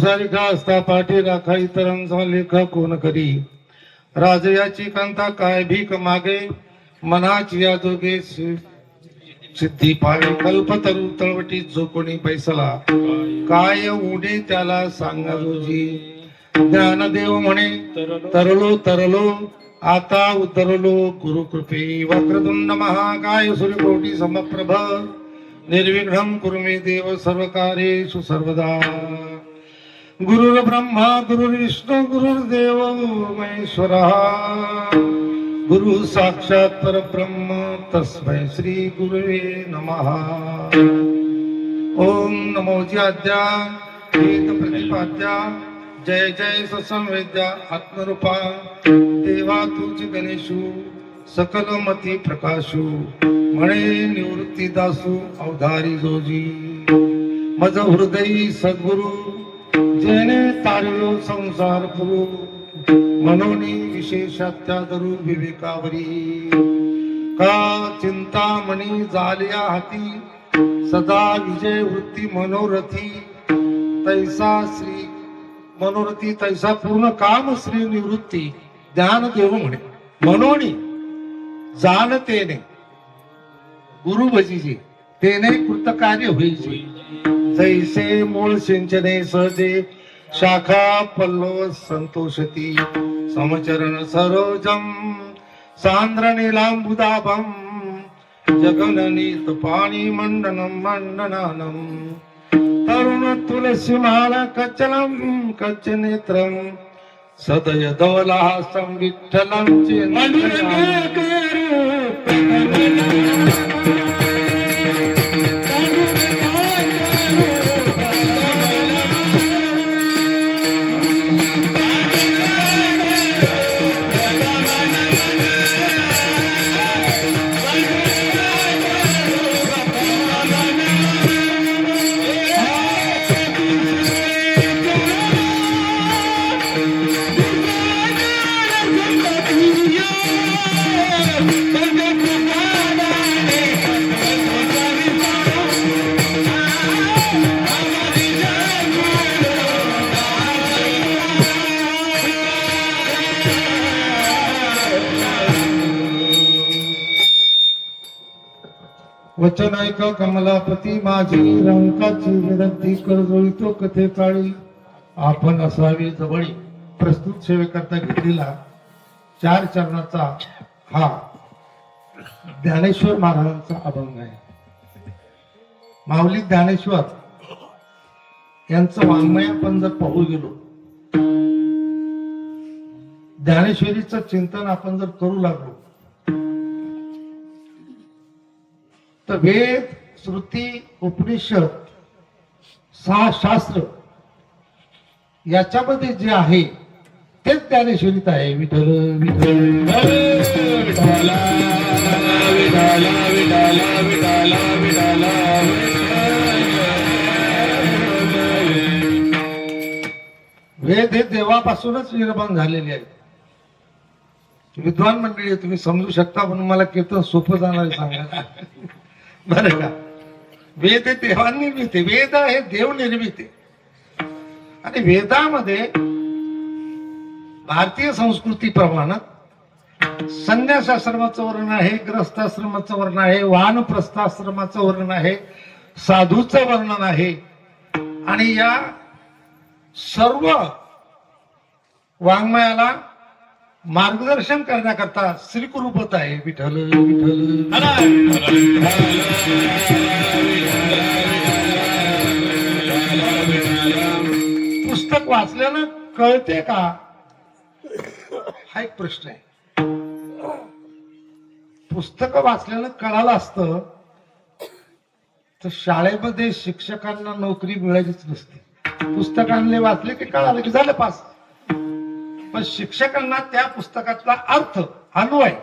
सारिखा असता पाठी राखा इतरांचा लेख कोण करी राजयाची कांता काय भीक मागे मनाची या जोगे सिद्धी पावे कल्पतरू तळवटी जो कोणी पैसला काय उडे त्याला सांगा रोजी ज्ञानदेव म्हणे तरलो तरलो आता उतरलो गुरु कृपे वक्रतुंड महाकाय सूर्यकोटी समप्रभ निर्विघ्नं कुरु मे देव सर्वकार्येषु सर्वदा गुरुर् ब्रह्मा गुरुर्विष्णू गुरुर्देव महेश्वरः गुरु साक्षात् परब्रह्म तस्मै श्री गुरुवे नमः। ओम नमो ज्याद्या वेद प्रतिपाद्या जय जय सत्संवेद्या आत्मरूपा देवा तुझ गणेशू सकल मती प्रकाशू म्हणे निवृत्ती दासू अवधारी जोजी मज हृदयी सद्गुरु जेने तारिलो संसार पुरु मनोनी विशेषात्यादरू विवेकावरी का चिंतामणी जालिया हाती सदा विजय वृत्ती मनोरथी तैसा श्री मनोरथी तैसा पूर्ण काम श्री निवृत्ती ज्ञान देव म्हणे मनोनी जाणतेने गुरु भजीजी तेने कृतकार्य होईचे जैसे मूळ सिंचने सहजे शाखा पल्लव संतोषती समचरण सरोजम सांद्र नीलांबुदाभम जगननीत पाणी मंडनम मंडनानम तरुण तुलसी माला कच्चलम कच्च नेत्रम सदय धवलासं विठ्ठलं वचन ऐक कमलापती माझी रंकाची विनंती करजोळीतो कथे काळी आपण असावी जवळी प्रस्तुत सेवेकरता घेतलेला 4 चरणाचा हा ज्ञानेश्वर महाराजांचा अभंग आहे। माऊली ज्ञानेश्वर यांचं वाङ्मय आपण जर पाहू गेलो ज्ञानेश्वरीचं चिंतन आपण जर करू लागलो तर वेद श्रुती उपनिषद 6 शास्त्र याच्यामध्ये जे आहे तेच ज्ञानेश्वरीत आहे. विठ्ठल विठ्ठल विठाला विठाला विठाला विठाला विठाला वेद हे देवापासूनच निर्माण झालेले आहेत. विद्वान मंडळी तुम्ही समजू शकता म्हणून मला कीर्तन सोपं जाणार सांगा. बरं का? वेद हे देवानिर्मित आहे. वेद हे देव निर्मित आहे. आणि वेदामध्ये भारतीय संस्कृतीप्रमाणे संन्यासाश्रमाचं वर्णन आहे, ग्रस्ताश्रमाचं वर्णन आहे, वानप्रस्थाश्रमाचं वर्णन आहे, साधूचं वर्णन आहे. आणि या सर्व वाङ्मयाला मार्गदर्शन करण्याकरता श्रीकृपत आहे. विठ्ठल विठ्ठल पुस्तक वाचल्यानं कळते का, हा एक प्रश्न आहे. पुस्तक वाचल्यानं कळालं असतं तर शाळेमध्ये शिक्षकांना नोकरी मिळालीच नसती. पुस्तकांनी वाचले की कळालं की झालं पास. पण शिक्षकांना त्या पुस्तकातला अर्थ, अन्वय,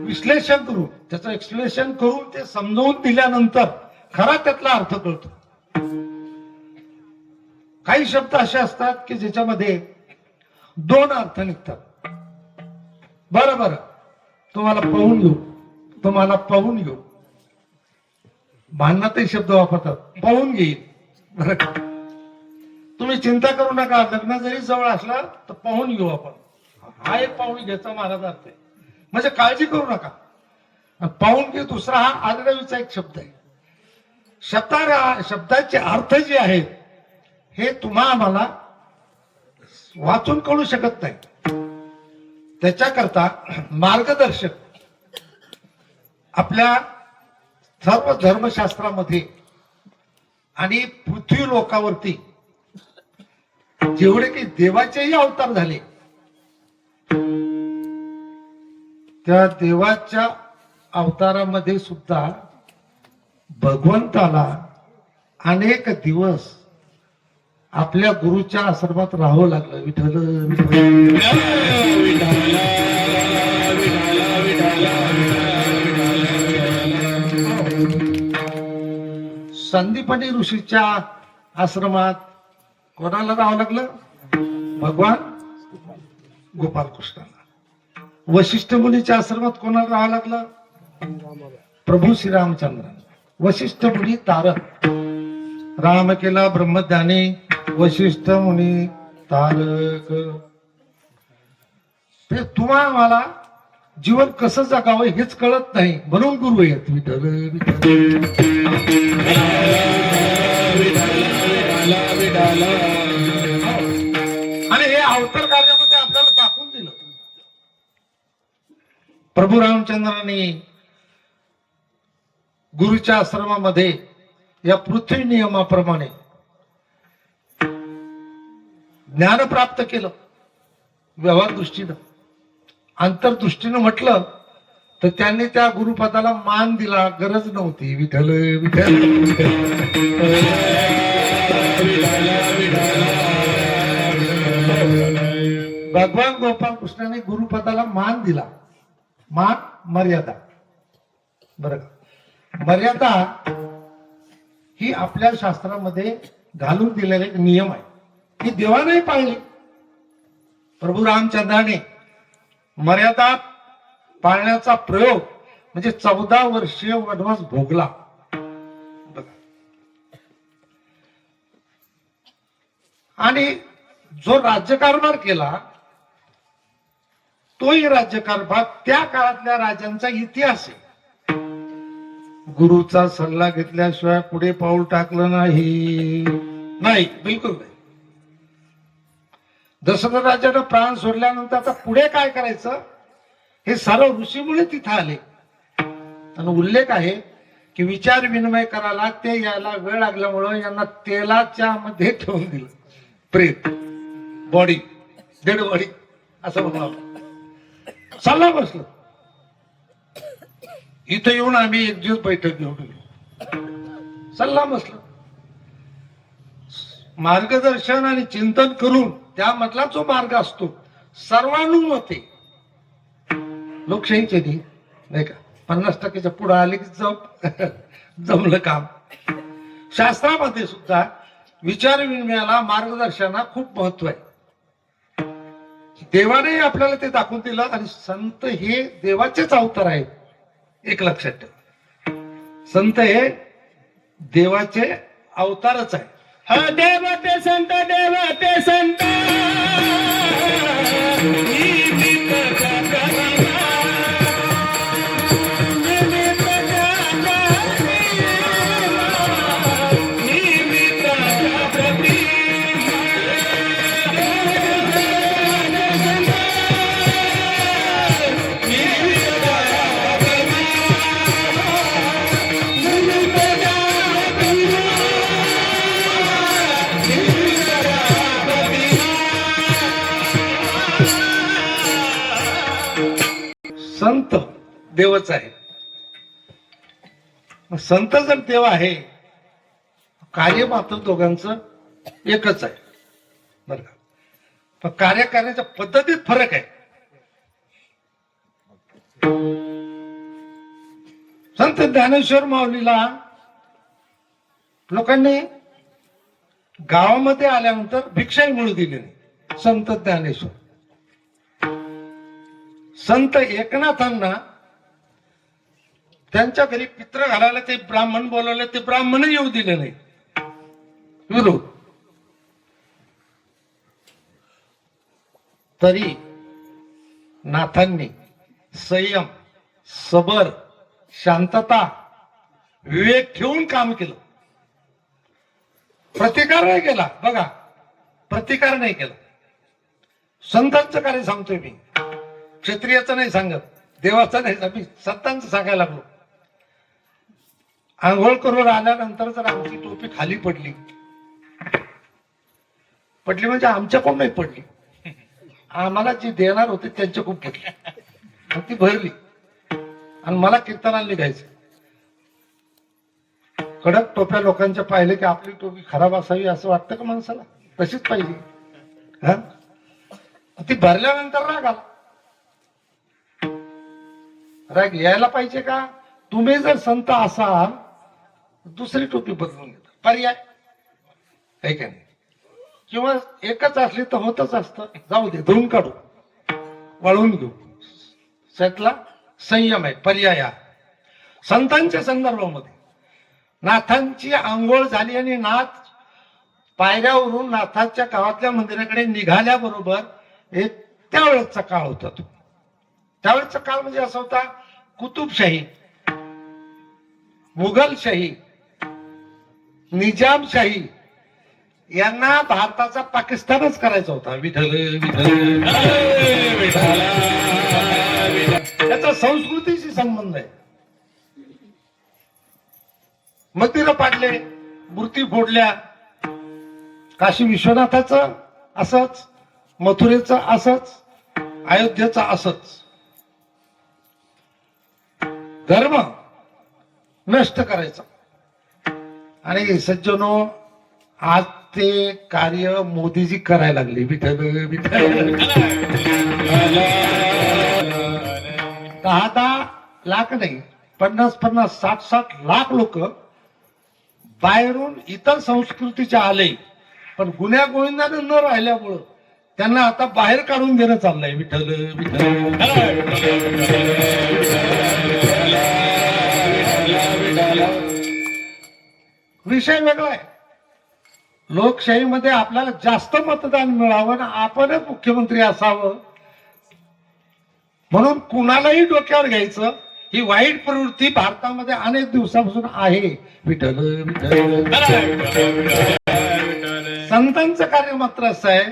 विश्लेषण करून त्याचं एक्सप्लेनेशन करून ते समजावून दिल्यानंतर खरा त्यातला अर्थ कळतो. काही शब्द असे असतात की ज्याच्यामध्ये दोन अर्थ निघतात. बरं तुम्हाला पाहून घेऊ भांडणातही शब्द वापरतात. पाहून घेईल. बरं का? तुम्ही चिंता करू नका, लग्न जरी जवळ असला तर पाहून घेऊ आपण. हा एक पाहून घ्यायचा महाराज अर्थ आहे. म्हणजे काळजी करू नका. पाहून घे दुसरा हा आदरवीचा एक शब्द आहे. शब्दाचे अर्थ जे आहेत हे आम्हाला वाचून कळू शकत नाही. त्याच्याकरता मार्गदर्शक आपल्या सर्व धर्मशास्त्रामध्ये आणि पृथ्वी लोकावरती जेवढे काही देवाचेही अवतार झाले त्या देवाच्या अवतारामध्ये सुद्धा भगवंताला अनेक दिवस आपल्या गुरुच्या आश्रमात राहावं लागलं. विठ्ठल संदीपनी ऋषीच्या आश्रमात कोणाला राहावं लागलं? भगवान गोपालकृष्णाला. वशिष्ठ मुनीच्या आश्रमात कोणाला राहावं लागलं? प्रभू श्रीरामचंद्रांना. वशिष्ठ मुनी तारक. राम केला ब्रह्मज्ञानी, वशिष्ठ मुनी तारक. ते तुम्हाला मला जीवन कसं जगावं हेच कळत नाही म्हणून गुरु आहेत. विठ्ठल आणि हे अवतार कार्यामध्ये आपल्याला दाखवून दिलं. प्रभू रामचंद्रांनी गुरुच्या आश्रमामध्ये या पृथ्वी नियमाप्रमाणे ज्ञान प्राप्त केलं. व्यवहार दृष्टीनं, अंतरदृष्टीनं म्हटलं तर त्यांनी त्या गुरुपदाला मान दिला, गरज नव्हती. विठ्ठल विठ्ठल भगवान गोपाल कृष्णाने गुरुपदाला मान दिला. मान मर्यादा. बरं, मर्यादा ही आपल्या शास्त्रामध्ये घालून दिलेला एक नियम आहे. ही देवाने पाळली. प्रभू रामचंद्राने मर्यादा पाळण्याचा प्रयोग म्हणजे 14 वर्षीय वनवास भोगला. बघा, आणि जो राज्यकारभार केला तोही राज्यकारभार त्या काळातल्या राजांचा इतिहास आहे. गुरुचा सल्ला घेतल्याशिवाय पुढे पाऊल टाकलं नाही. बिलकुल नाही. दशरथ राजानं प्राण सोडल्यानंतर आता पुढे काय करायचं हे सर्व ऋषीमुळे तिथं आले. आणि उल्लेख आहे की विचार विनिमय करायला ते यायला वेळ लागल्यामुळं यांना तेलाच्या मध्ये ठेवून दिलं. प्रेत बॉडी, डेड बॉडी असं म्हणून सल्ला बसलं. इथं येऊन आम्ही एक दिवस बैठक घेऊन गेलो. सल्ला बसलं. मार्गदर्शन आणि चिंतन करून त्यामधला जो मार्ग असतो सर्वानुमते, लोकशाहीचे नाही का, 50% पुढे आले की जमलं काम. शास्त्रामध्ये सुद्धा विचार विनिमयाला, मार्गदर्शनाला खूप महत्व आहे. देवाने आपल्याला ते दाखवून दिलं आणि संत हे देवाचेच अवतार आहेत. एक लक्षात ठेवा, संत हे देवाचे अवतारच आहे. हा देव ते संत, देव ते संत. संत देवच आहे. संत जर देव आहे, कार्य मात्र दोघांचं एकच आहे बरं का. पण कार्य करण्याच्या पद्धतीत फरक आहे. संत ज्ञानेश्वर माऊलीला लोकांनी गावामध्ये आल्यानंतर भिक्षाही मिळू दिली नाही. संत ज्ञानेश्वर, संत एकनाथांना त्यांच्या घरी पित्र घालायला ते ब्राह्मण बोलवले, ते ब्राह्मण येऊ दिले नाही. विरोध. तरी नाथांनी संयम, सबर, शांतता, विवेक ठेवून काम केलं. प्रतिकार नाही केला. बघा, प्रतिकार नाही केला. संतांचं कार्य सांगतोय मी, क्षत्रियाचं नाही सांगत, देवाचं नाही, मी संतांचं सांगायला लागलो. आंघोळ करून आल्यानंतर जर आमची टोपी खाली पडली म्हणजे आमच्या कोण नाही पडली, आम्हाला जी देणार होते त्यांच्या खूप पडली आणि ती भरली. आणि मला कीर्तनाला निघायचं. कडक टोप्या लोकांच्या पाहिले की आपली टोपी खराब असावी असं वाटतं का माणसाला? तशीच पाहिजे. हा, ती भरल्यानंतर राग आला. राग यायला पाहिजे का? तुम्ही जर संत असाल दुसरी टोपी बदलून घेता, पर्याय आहे का नाही? किंवा एकच असली तर होतच असतं, जाऊ दे, धुवून काढू, वाळवून घेऊ. त्यातला संयम आहे, पर्याय आहे. संतांच्या संदर्भामध्ये नाथांची आंघोळ झाली आणि नाथ पायऱ्यावरून नाथाच्या गावातल्या मंदिराकडे निघाल्याबरोबर एक त्यावेळेचा काळ होता. तो त्यावेळेचा काळ म्हणजे असा होता, कुतुबशाही, मुघलशाही, निजामशाही यांना भारताचा पाकिस्तानच करायचा होता. विठ्ठल विठ्ठल त्याचा संस्कृतीशी संबंध आहे. मंदिरं पाडले, मूर्ती फोडल्या. काशी विश्वनाथाचं असंच, मथुरेचं असंच, अयोध्येचं असंच. धर्म नष्ट करायचा. आणि सज्जनो, आज ते कार्य मोदीजी करायला लागले. विठ्ठल विठ्ठल. 10-10 लाख नाही, 50-50, 60-60 लाख लोक बाहेरून इतर संस्कृतीचे आले, पण गुन्ह्या गोविंदाने न राहिल्यामुळं त्यांना आता बाहेर काढून देणं चाललंय. विठ्ठल विठ्ठल. विषय वेगळा आहे. लोकशाहीमध्ये आपल्याला जास्त मतदान मिळावं ना आपणच मुख्यमंत्री असावं म्हणून कुणालाही डोक्यावर घ्यायचं, ही वाईट प्रवृत्ती भारतामध्ये अनेक दिवसापासून आहे. विठ्ठल विठ्ठल. संतांचं कार्य मात्र असं आहे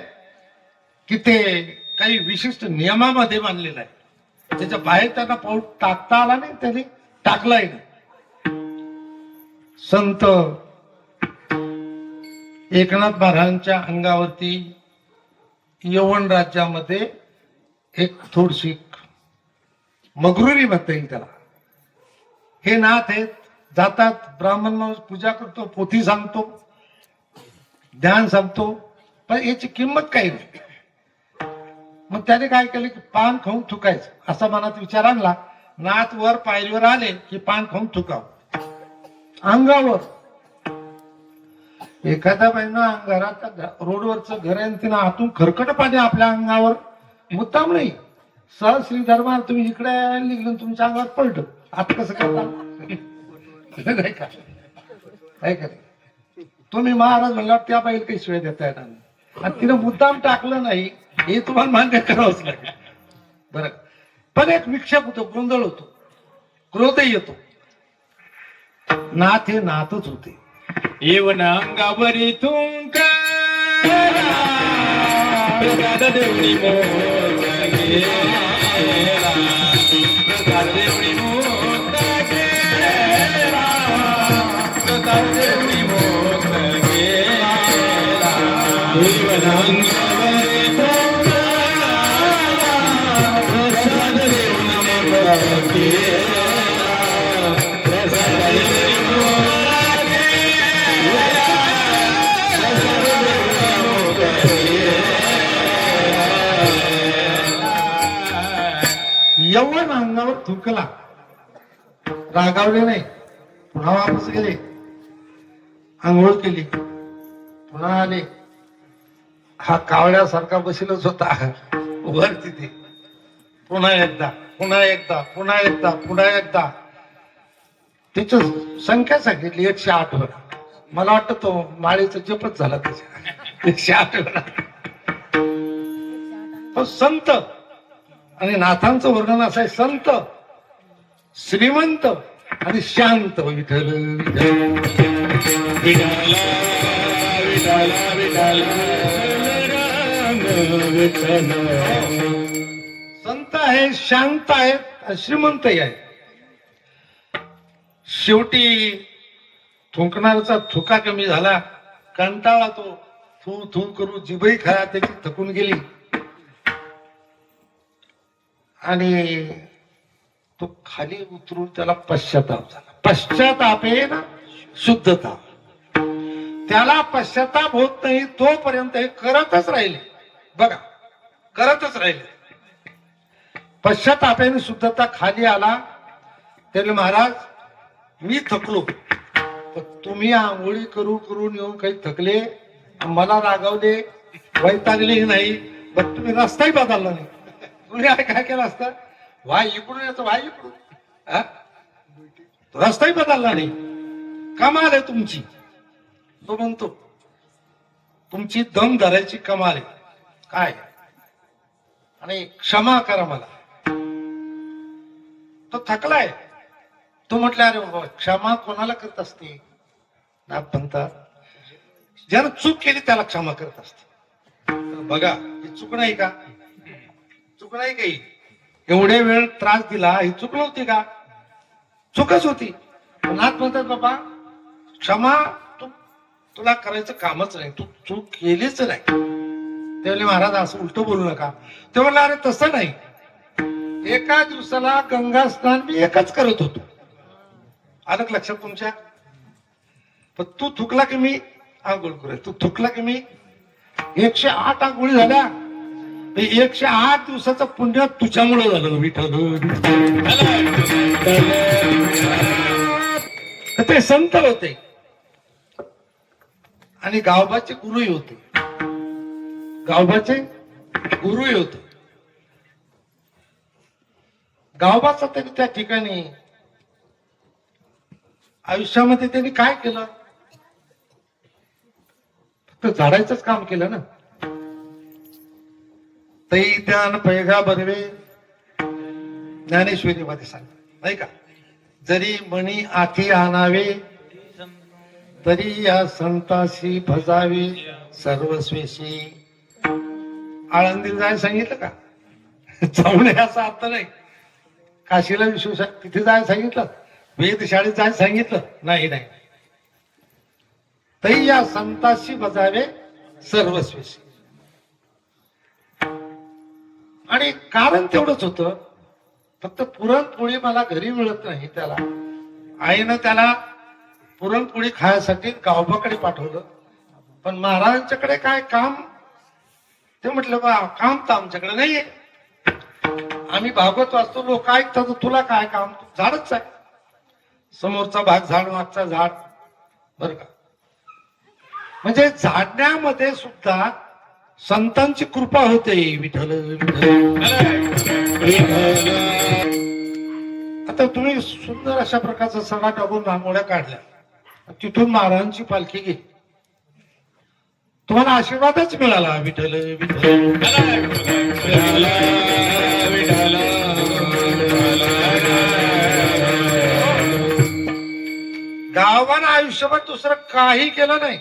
की ते काही विशिष्ट नियमामध्ये मानलेलं आहे. त्याच्या बाहेर त्यांना पाऊल टाकता आला नाही, त्यांनी टाकलाय नाही. संत एकनाथ महाराजांच्या अंगावरती यवन राज्यामध्ये एक थोडीशी मगरुरी म्हणता येईल त्याला. हे नाथ आहेत, जातात, ब्राह्मण माणूस पूजा करतो, पोथी सांगतो, ध्यान सांगतो, पण याची किंमत काही नाही. मग त्याने काय केलं की पान खाऊन थुकायचं असा मनात विचार आणला. नाथ वर पायरीवर आले की पान खाऊन थुकाव अंगावर. एखाद्या बाईनं घरात रोडवरचं घर आहे तिनं आतून खरकट पाणी आपल्या अंगावर मुद्दाम नाही सहज श्री दरबार तुम्ही इकडे निघलं तुमच्या अंगावर पडलं आता कसं करता नाही का नाही का तुम्ही महाराज म्हणला त्या बाईला काही शिवाय देता येणार नाही आणि तिनं मुद्दाम टाकलं नाही हे तुम्हाला मान्य करावंच लागेल. बरं पण एक विक्षेप होतो गोंधळ होतो क्रोधही येतो. नाथ हे नाथच होते. येवन अंगावरी तुंका देवणी मोठा गेला, देवणी मोठा गेला, देवणी मोठा गेला. येवन अंगावरी तुंका प्रसाद देवणी मोठा गेला, प्रसाद देवणी मोठा यवन अंगावर थुकला रागावले नाही. पुन्हा वापस गेले आंघोळ केली पुन्हा आले. हा कावळ्यासारखा बसेलच होता वर तिथे. पुन्हा एकदा पुन्हा एकदा पुन्हा एकदा पुन्हा एकदा त्याची संख्या सांगितली 108 वेळा. मला वाटतं तो माळीचा जपच झाला त्याच्या 108 वेळा. तो संत आणि नाथांचं वर्णन असं आहे संत श्रीमंत आणि शांत. विठ्ठल विठाला विठाला विठाला विठ्ठल. संत आहे शांत आहेत आणि श्रीमंतही आहे. शेवटी थुंकणारचा थुका कमी झाला कंटाळा तो थू थू करू जिभही खरा त्याची थकून गेली आणि तो खाली उतरून त्याला पश्चाताप झाला. पश्चाताप आहे ना शुद्धता. त्याला पश्चाताप होत नाही तोपर्यंत हे करतच राहिले. बघा करतच राहिले. पश्चातापाने शुद्धता खाली आला. त्याने महाराज मी थकलो तुम्ही आंघोळी करून येऊन काही थकले मला रागावले वैतागले नाही पण तुम्ही रस्ताही बदलला नाही. तुम्ही काय केलं असतं वाय इकडून यायचं वाय इकडून रस्ताही बदलला नाही. कमाल आहे तुमची. तो म्हणतो तुमची दम धरायची कमाल आहे काय आणि क्षमा करा मला. तो थकलाय. तो म्हटलं अरे बाबा क्षमा कोणाला करत असते ना म्हणतात ज्यानं चूक केली त्याला क्षमा करत असते. बघा ही चूक नाही का चूक नाही काही. एवढे वेळ त्रास दिला ही चूक नव्हती का चूकच होती. नाथ म्हणतात बाबा क्षमा तुला करायचं कामच नाही तू चूक केलीच नाही. त्यावेळी महाराज असं उलट बोलू नका. ते म्हणलं अरे तसं नाही एका दिवसाला गंगा स्नान मी एकच करत होतो. आलं लक्षात तुमच्या. पण तू थुकला की मी आंघोळ करेल तू थुकला की मी 108 आंघोळी झाल्या. 108 दिवसाचं पुण्य तुझ्यामुळे झालं विठ्ठल. ते संत होते आणि गावबाचे गुरुही होते. गावबाचे गुरुही होते. गावबाचा त्यांनी त्या ठिकाणी आयुष्यामध्ये त्यांनी काय केलं फक्त झाडायचंच काम केलं ना. तै त्यान पैगा बरवे ज्ञानेश्वरी मध्ये सांगतात नाही का. जरी मणी आती आणावे तरी या संताशी भजावे सर्वस्वेशी. आळंदीला जायला सांगितलं का जाऊन असा अर्थ नाही. काशीला विश्व तिथे जायला सांगितलं वेधशाळेत जायला सांगितलं नाही नाही. तरी या संताशी भजावे सर्वस्वेशी. आणि कारण तेवढंच होतं फक्त पुरणपोळी मला घरी मिळत नाही. त्याला आईनं त्याला पुरणपोळी खायसाठी गावबाकडे पाठवलं. पण महाराजांच्याकडे काय काम ते म्हटलं बा काम तर आमच्याकडे नाहीये, आम्ही भागवत वाचतो, लोक ऐकतात, तुला काय काम, झाडच आहे, समोरचा भाग झाड, मागचा झाड, बर का. म्हणजे झाडण्यामध्ये सुद्धा संतांची कृपा होते. विठ्ठल विठ्ठल. आता तुम्ही सुंदर अशा प्रकारचा सडा टाकून रांगोळ्या काढल्या, तिथून महाराजांची पालखी गेली, तुम्हाला आशीर्वादच मिळाला. विठ्ठल विठ्ठल. गावानं आयुष्यभर दुसरं काही केलं नाही.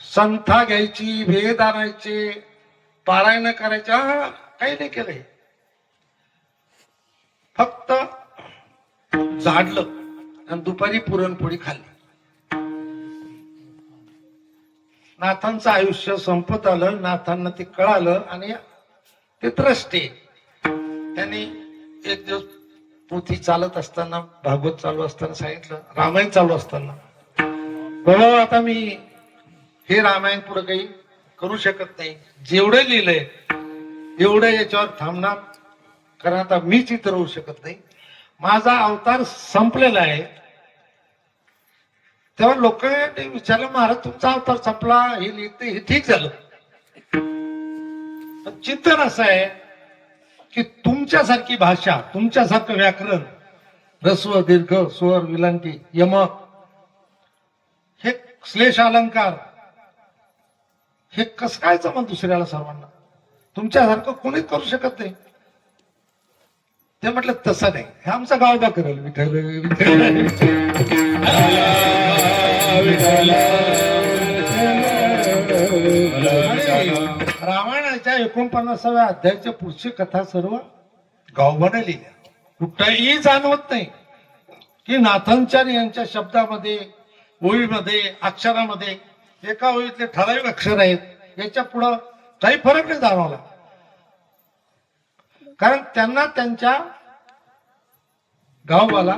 संथा घ्यायची, भेद आणायचे, पारायण करायच्या, काही नाही केलंय. फक्त झाडलं आणि दुपारी पुरणपोळी खाल्ली. नाथांचं आयुष्य संपत आलं, नाथांना ते कळालं आणि ते द्रष्टे. त्यांनी एक दिवस पोथी चालत असताना, भागवत चालू असताना सांगितलं, रामायण चालू असताना, बाबा आता मी हे रामायण पुढे काही करू शकत नाही, जेवढं लिहिलंय एवढं याच्यावर थांबणार, कारण आता मीच इथं राहू शकत नाही, माझा अवतार संपलेला आहे. तेव्हा लोकांनी विचारलं, महाराज तुमचा अवतार संपला, हे लिहिते हे ठीक झालं, पण चिंतन असं आहे की तुमच्यासारखी भाषा, तुमच्यासारखं व्याकरण, ह्रस्व दीर्घ स्वर विलांटी यमक, हे श्लेष अलंकार, हे कसं काय जमन दुसऱ्याला, सर्वांना तुमच्यासारखं कोणीच करू शकत नाही. ते म्हटलं तसं नाही, हे आमचा गावबा करेल. विठ्ठल रामायणाच्या 49व्या अध्यायाच्या पुढची कथा सर्व गावबाने लिहिल्या. कुठेही जाणवत नाही की नाथांचार्य यांच्या शब्दामध्ये, ओळीमध्ये, अक्षरामध्ये, एका ओळीतले ठराविक अक्षर आहेत, याच्या पुढं काही फरक नाही जाणवला. कारण त्यांना त्यांच्या गाववाला,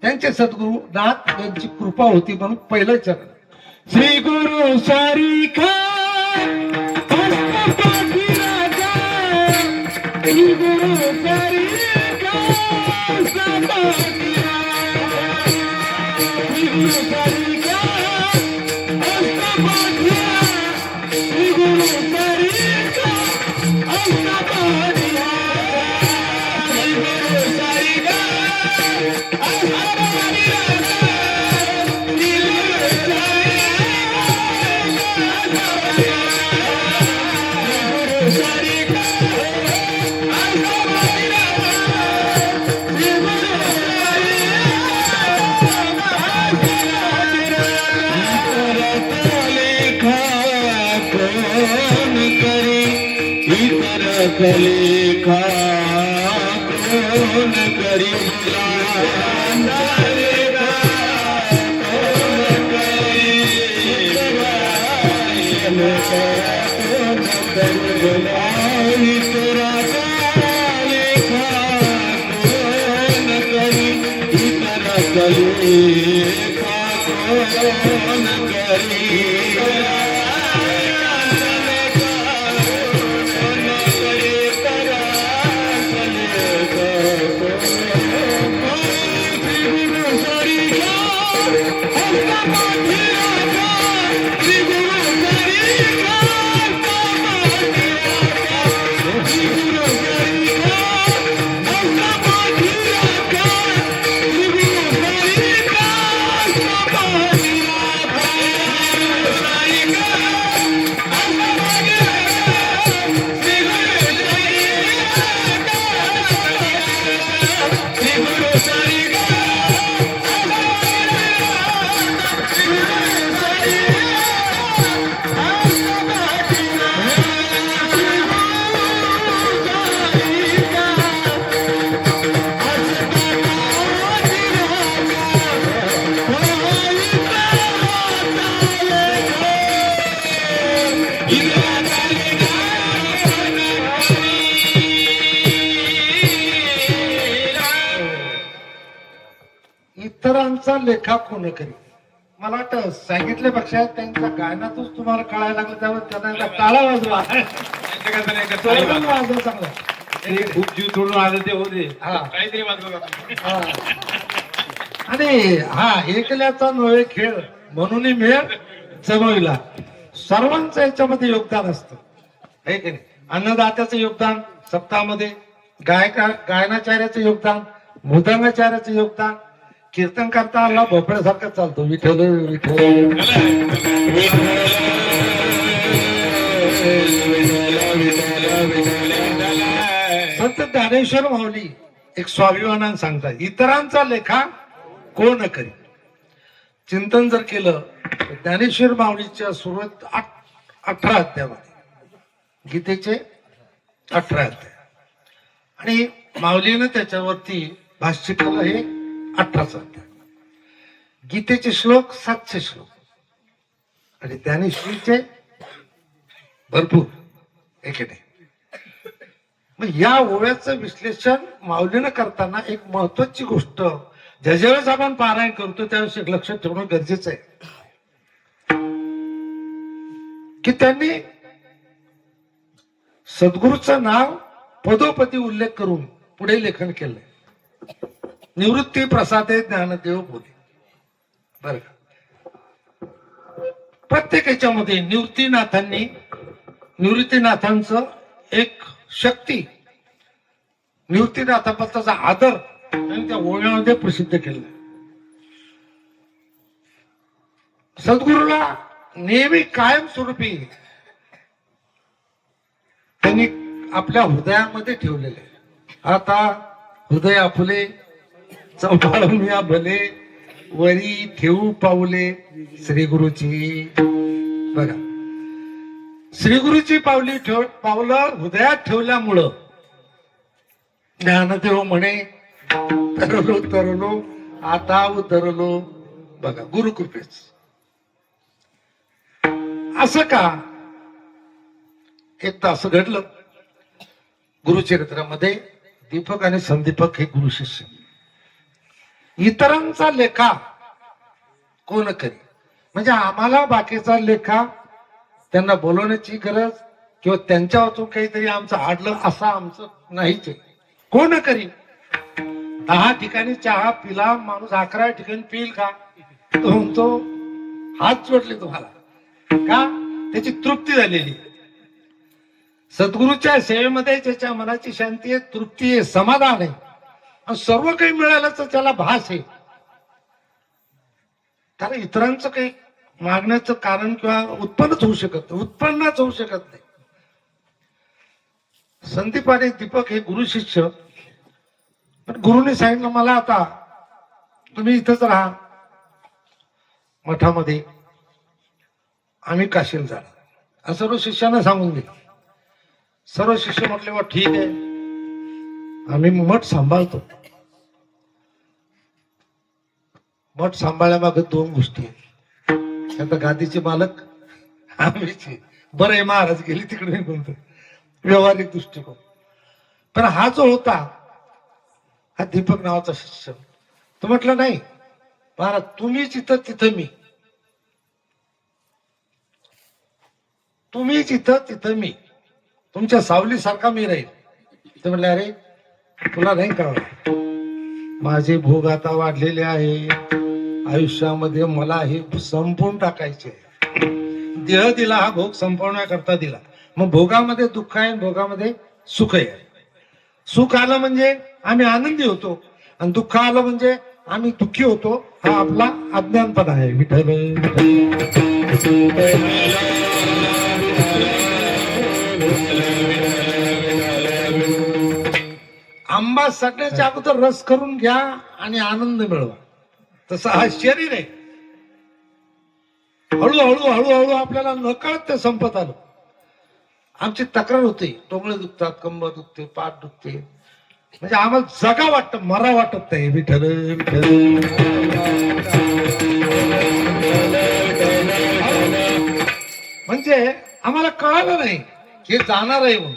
त्यांचे सद्गुरु नाथ यांची कृपा होती म्हणून पहिलं चरण, श्री गुरु सारिखा श्री गुरु सारिखा श्री गुरु सारिखा श्री गुरु सारिखा लेखा कौन करी इतरांचा लेखा कोण करी. मला वाटतं सांगितल्यापेक्षा त्यांच्या गायनातच तुम्हाला कळायला लागलं, त्यामुळे त्यांना एकदा टाळा वाजवा. तोरण वाजवा चांगला. खूप जीव तोडून आलं ते होते हा. काहीतरी वाजवत हा. आणि हा एकल्याचा नव्हे खेळ म्हणून मेळ जमविला. सर्वांचं याच्यामध्ये योगदान असतं, आहे की नाही? अन्नदात्याचं योगदान सप्ताहामध्ये, गायनाचार्याचं योगदान, मृदंगाचार्याचं योगदान, कीर्तन करता आला भोपळ्यासारखा चालतो, विठ्ठल विठ्ठल. संत ज्ञानेश्वर माऊली एक स्वाभिमानानं सांगतात, इतरांचा लेखा कोण करी. चिंतन जर केलं तर ज्ञानेश्वर माऊलीच्या सुरुवात 18 अध्यायामध्ये, गीतेचे 18 अध्याय, आणि माऊलीनं त्याच्यावरती भाष्य केलं हे 18चा अध्याय. गीतेचे श्लोक 700 श्लोक आणि ज्ञानेश्वरीचे भरपूर, एके नाही. मग या ओव्याचं विश्लेषण माऊलीनं करताना एक महत्वाची गोष्ट, ज्यावेळेस आपण पारायण करतो त्यावेळेस एक लक्षात ठेवणं गरजेचं आहे की त्यांनी सद्गुरूचं नाव पदोपदी उल्लेख करून पुढे लेखन केलंय. निवृत्ती प्रसादे ज्ञानदेव बोले. बर का? प्रत्येक याच्यामध्ये निवृत्तीनाथांचं एक शक्ती, निवृत्तीनाथाबद्दलचा आदर त्यांनी त्या ओव्यामध्ये प्रसिद्ध केलं. सद्गुरूला नेहमी कायम स्वरूपी त्यांनी आपल्या हृदयामध्ये ठेवलेले. आता हृदय आपुले चौपाळून या भले, वरी ठेवू पाऊले श्री गुरुची. बघा, श्री गुरुची पावलं हृदयात ठेवल्यामुळं ज्ञानदेव म्हणे, तरलो तरलो आता उतरलो. बघा, गुरुकृपेच. असं का? एकदा असं घडलं, गुरुचरित्रामध्ये दीपक आणि संदीपक हे गुरु शिष्य. इतरांचा लेखा कोण करी, म्हणजे आम्हाला बाकीचा लेखा त्यांना बोलवण्याची गरज किंवा त्यांच्या वाचून काहीतरी आमचं आडलं असं आमचं नाहीच आहे. कोण करी? 10 ठिकाणी चहा पिला माणूस 11 ठिकाणी पिईल का? तो म्हणतो हात जोडले तुम्हाला का? त्याची तृप्ती झालेली. सद्गुरूच्या सेवेमध्ये ज्याच्या मनाची शांती आहे, तृप्ती आहे, समाधान आहे, आणि सर्व काही मिळाल्याचं त्याला भास आहे, त्याला इतरांचं काही मागण्याचं कारण किंवा उत्पन्नच होऊ शकत नाही. संदीप आणि दीपक हे गुरु शिष्य. पण गुरुने सांगितलं, मला आता तुम्ही इथंच राहा मठामध्ये, आम्ही काशीला जाणार. सर्व शिष्यांना सांगून दिलं. सर्व शिष्य म्हटले, वा ठीक आहे, आम्ही मठ सांभाळतो. मठ सांभाळण्यामागे 2 गोष्टी आहेत. आता गादीचे मालक आम्हीच. बरं आहे, महाराज गेली तिकडे बोलतो, व्यवहारिक दृष्टिकोन. पण हा जो होता, हा दीपक नावाचा शिष्य, तो म्हटलं नाही महाराज, तुम्हीच इथं तिथं मी, तुम्हीच इथं तिथं मी, तुमच्या सावलीसारखा मी राहील. ते म्हटले, अरे तुला नाही कळलं, माझे भोग आता वाढलेले आहे आयुष्यामध्ये, मला हे संपवून टाकायचे. देह दिला, हा भोग संपवण्याकरता दिला. मग भोगामध्ये दुःख आहे, भोगामध्ये सुख आहे. सुख आलं म्हणजे आम्ही आनंदी होतो, आणि दुःख आलं म्हणजे आम्ही दुःखी होतो. हा आपला अज्ञानपणा आहे. विठ्ठल आंबा सगळ्याच्या अगोदर रस करून घ्या आणि आनंद मिळवा. तसं हा शरीर आहे. हळूहळू हळूहळू आपल्याला नकळत ते संपत आलं. आमची तक्रार होते, टोंगळे दुखतात, कंबर दुखते, पाठ दुखते, म्हणजे आम्हाला जगा वाटत, मरा वाटत नाही. विठ्ठल विठ्ठल. म्हणजे आम्हाला कळालं नाही की जाणार आहे म्हणून.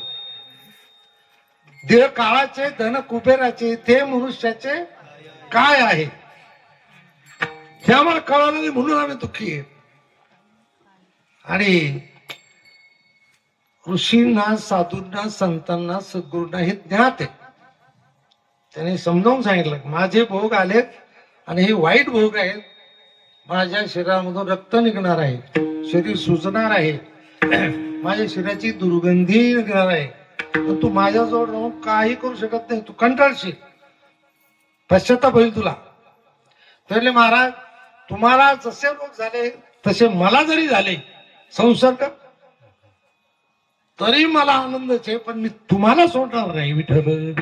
देह काळाचे, धन कुबेराचे, ते मनुष्याचे काय आहे हे आम्हाला कळालं नाही म्हणून आम्ही दुःखी आहे. आणि ऋषींना, साधूंना, संतांना, सद्गुरूंना हे ज्ञात आहे. त्याने समजावून सांगितलं माझे भोग आलेत आणि हे वाईट भोग आहेत. माझ्या शरीरामधून रक्त निघणार आहे, शरीर सुजणार आहे, माझ्या शरीराची दुर्गंधी निघणार आहे. पण तू माझ्याजवळ राहून काही करू शकत नाही, तू कंटाळशील, पश्चाताप होईल तुला. तर महाराज तुम्हाला जसे रोग झाले तसे मला जरी झाले संसर्ग तरी मला आनंदच आहे, पण मी तुम्हाला सोडणार नाही विठ्ठल.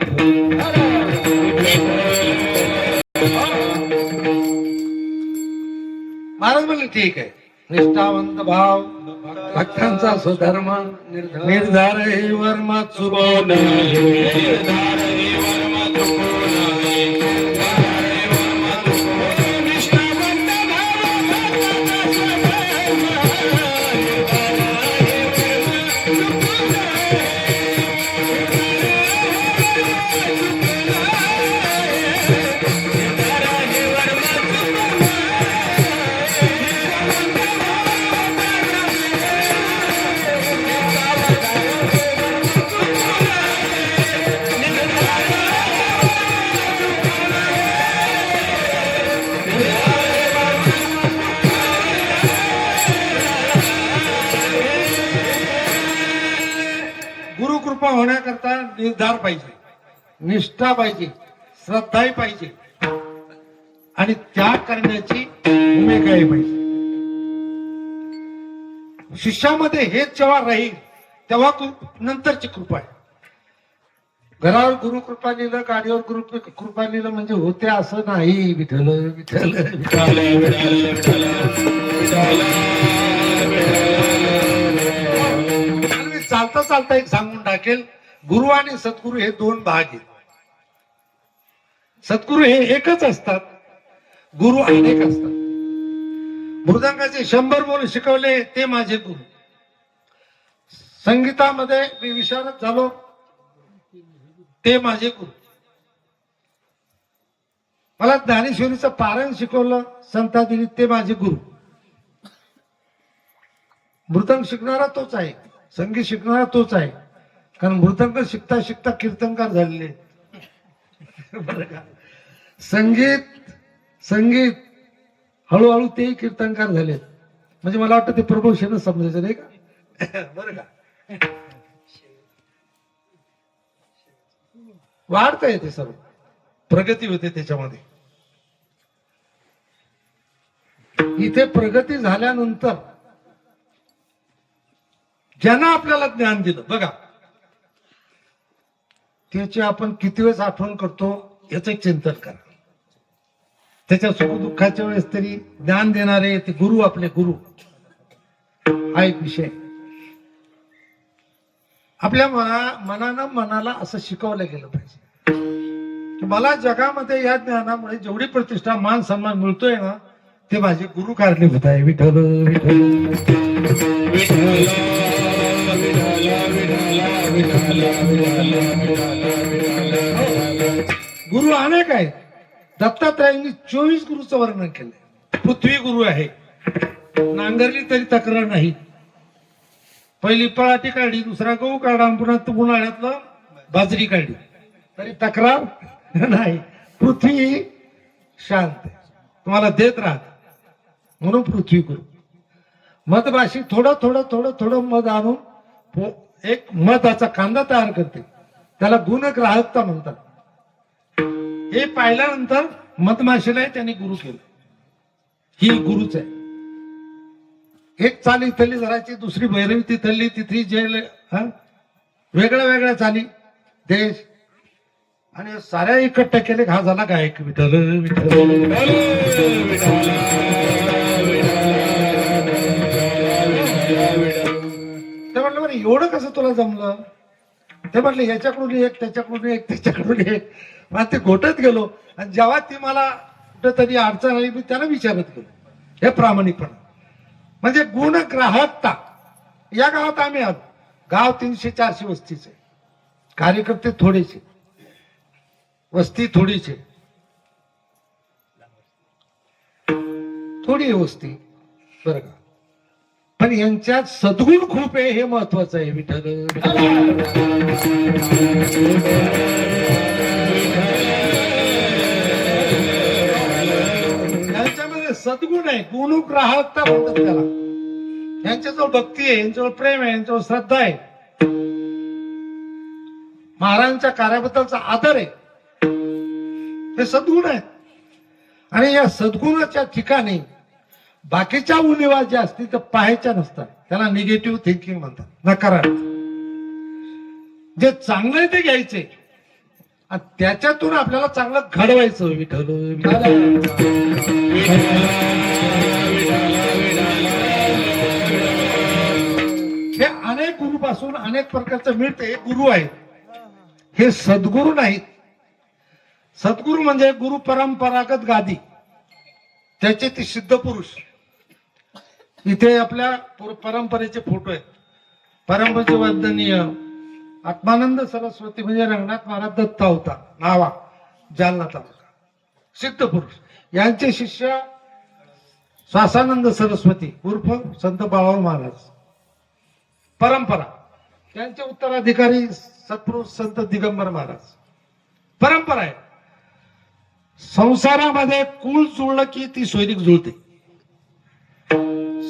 महाराज म्हणले ठीक आहे. निष्ठावंत भाव भक्तांचा स्वधर्म निर्धार हे वर्मा चुकवून गुरुकृपा होण्याकरता निर्धार पाहिजे, निष्ठा पाहिजे, श्रद्धाही पाहिजे आणि त्याग करण्याची भूमिकाही पाहिजे. शिष्यामध्ये हेच जेव्हा राहील तेव्हा नंतरची कृपा आहे. घरावर गुरुकृपा लिहिलं, गाडीवर गुरुकृपा लिहिलं म्हणजे होते असं नाही. विठ्ठल विठ्ठल विठ्ठल विठ्ठल. मी चालता चालता एक सांगून टाकेल, गुरु आणि सद्गुरु हे दोन भाग आहेत. सद्गुरु हे एकच असतात, गुरु अनेक असतात. मृदंगाचे 100 बोल शिकवले ते माझे गुरु. संगीतामध्ये मी विशारद झालो ते माझे गुरु. मला ज्ञानेश्वरीचं पारायण शिकवलं संतांनी ते माझे गुरु. मृदंग शिकणारा तोच आहे, संगीत शिकणारा तोच आहे. कारण मृदंग शिकता शिकता कीर्तनकार झालेले. बरं का? संगीत हळूहळू तेही कीर्तनकार झाले. म्हणजे मला वाटतं ते प्रमोशन समजायचं नाही का? बरं का? वाढता येते, सर्व प्रगती होते त्याच्यामध्ये. इथे प्रगती झाल्यानंतर ज्यांना आपल्याला ज्ञान दिलं बघा, त्याची आपण किती वेळेस आठवण करतो याचं एक चिंतन करा. त्याच्या सुखदुःखाच्या वेळेस तरी ज्ञान देणारे ते गुरु, आपले गुरु हा एक विषय. आपल्या मनाला असं शिकवलं गेलं पाहिजे की मला जगामध्ये या ज्ञानामुळे जेवढी प्रतिष्ठा, मान, सन्मान मिळतोय ना ते माझे गुरु कारणीभूत आहे. विठ्ठल गुरु अनेक आहेत. दत्तात्रयांनी 24 गुरुचं वर्णन केलंय. पृथ्वी गुरु आहे, नांगरली तरी तक्रार नाही. पहिली पळाटी काढली, दुसरा गहू काढा, पुन्हा उन्हाळ्यातलं बाजरी काढली तरी तक्रार नाही. पृथ्वी शांत आहे, तुम्हाला देत राहत. म्हणून पृथ्वी गुरु. मधभाशी थोडं थोडं थोडं थोडं मध आणून एक मधाचा कांदा तयार करते, त्याला गुणग्राहकता म्हणतात. हे पाहिल्यानंतर मधमाशीला त्यांनी गुरु केलं. ही गुरुच आहे. एक चाली इथली धरायची, दुसरी भैरवी तिथली, तिथली जेल, वेगळ्या वेगळ्या चाली, देश, आणि साऱ्या इकट्ठा केले. हा झाला गायक. विठ्ठल विठ्ठल. ते म्हटलं बरं एवढं कसं तुला जमलं? ते म्हटलं याच्याकडून एक, त्याच्याकडून एक, त्याच्याकडून एक. मग ते घोटत गेलो. आणि जेव्हा ती मला कुठेतरी अडचण आली मी त्याला विचारत गेलो. हे प्रामाणिकपणा म्हणजे गुणग्राहकता. या गावात आम्ही आहोत, गाव 300-400 वस्तीचे, कार्यकर्ते थोडेसे, वस्ती थोडीचे. थोडी व्यवस्थित बरं का, पण यांच्यात सद्गुण खूप आहे हे महत्वाचं आहे. विठ्ठल यांच्यामध्ये सद्गुण आहे, गुणग्राहकता म्हणतात त्याला. यांच्याजवळ भक्ती आहे, यांच्याजवळ प्रेम आहे, यांच्याजवळ श्रद्धा आहे, महाराजांच्या कार्याबद्दलचा आदर आहे, हे सद्गुण आहेत. आणि या सद्गुणाच्या ठिकाणी बाकीच्या उणिवा ज्या असतील त्या पाहायच्या नसतात. त्याला निगेटिव्ह थिंकिंग म्हणतात, नकारात्मक. जे चांगलं आहे ते घ्यायचे आणि त्याच्यातून आपल्याला चांगलं घडवायचं. विठ्ठल हे अनेक गुरुपासून अनेक प्रकारचं मिळते. हे गुरु आहेत, हे सद्गुरु नाहीत. सद्गुरु म्हणजे गुरु परंपरागत गादी, त्याचे ते सिद्ध पुरुष. इथे आपल्या परंपरेचे फोटो आहेत. परंपरेचे वंदनीय आत्मानंद सरस्वती म्हणजे रंगनाथ महाराज दत्ता होता नावा, जालना तालुका, सिद्ध पुरुष. यांचे शिष्य श्वासानंद सरस्वती उर्फ संत बाळाराव महाराज, परंपरा. त्यांचे उत्तराधिकारी सत्पुरुष संत दिगंबर महाराज. परंपरा आहे. संसारामध्ये कुळ जुळलं की ती सोयरीक जुळते.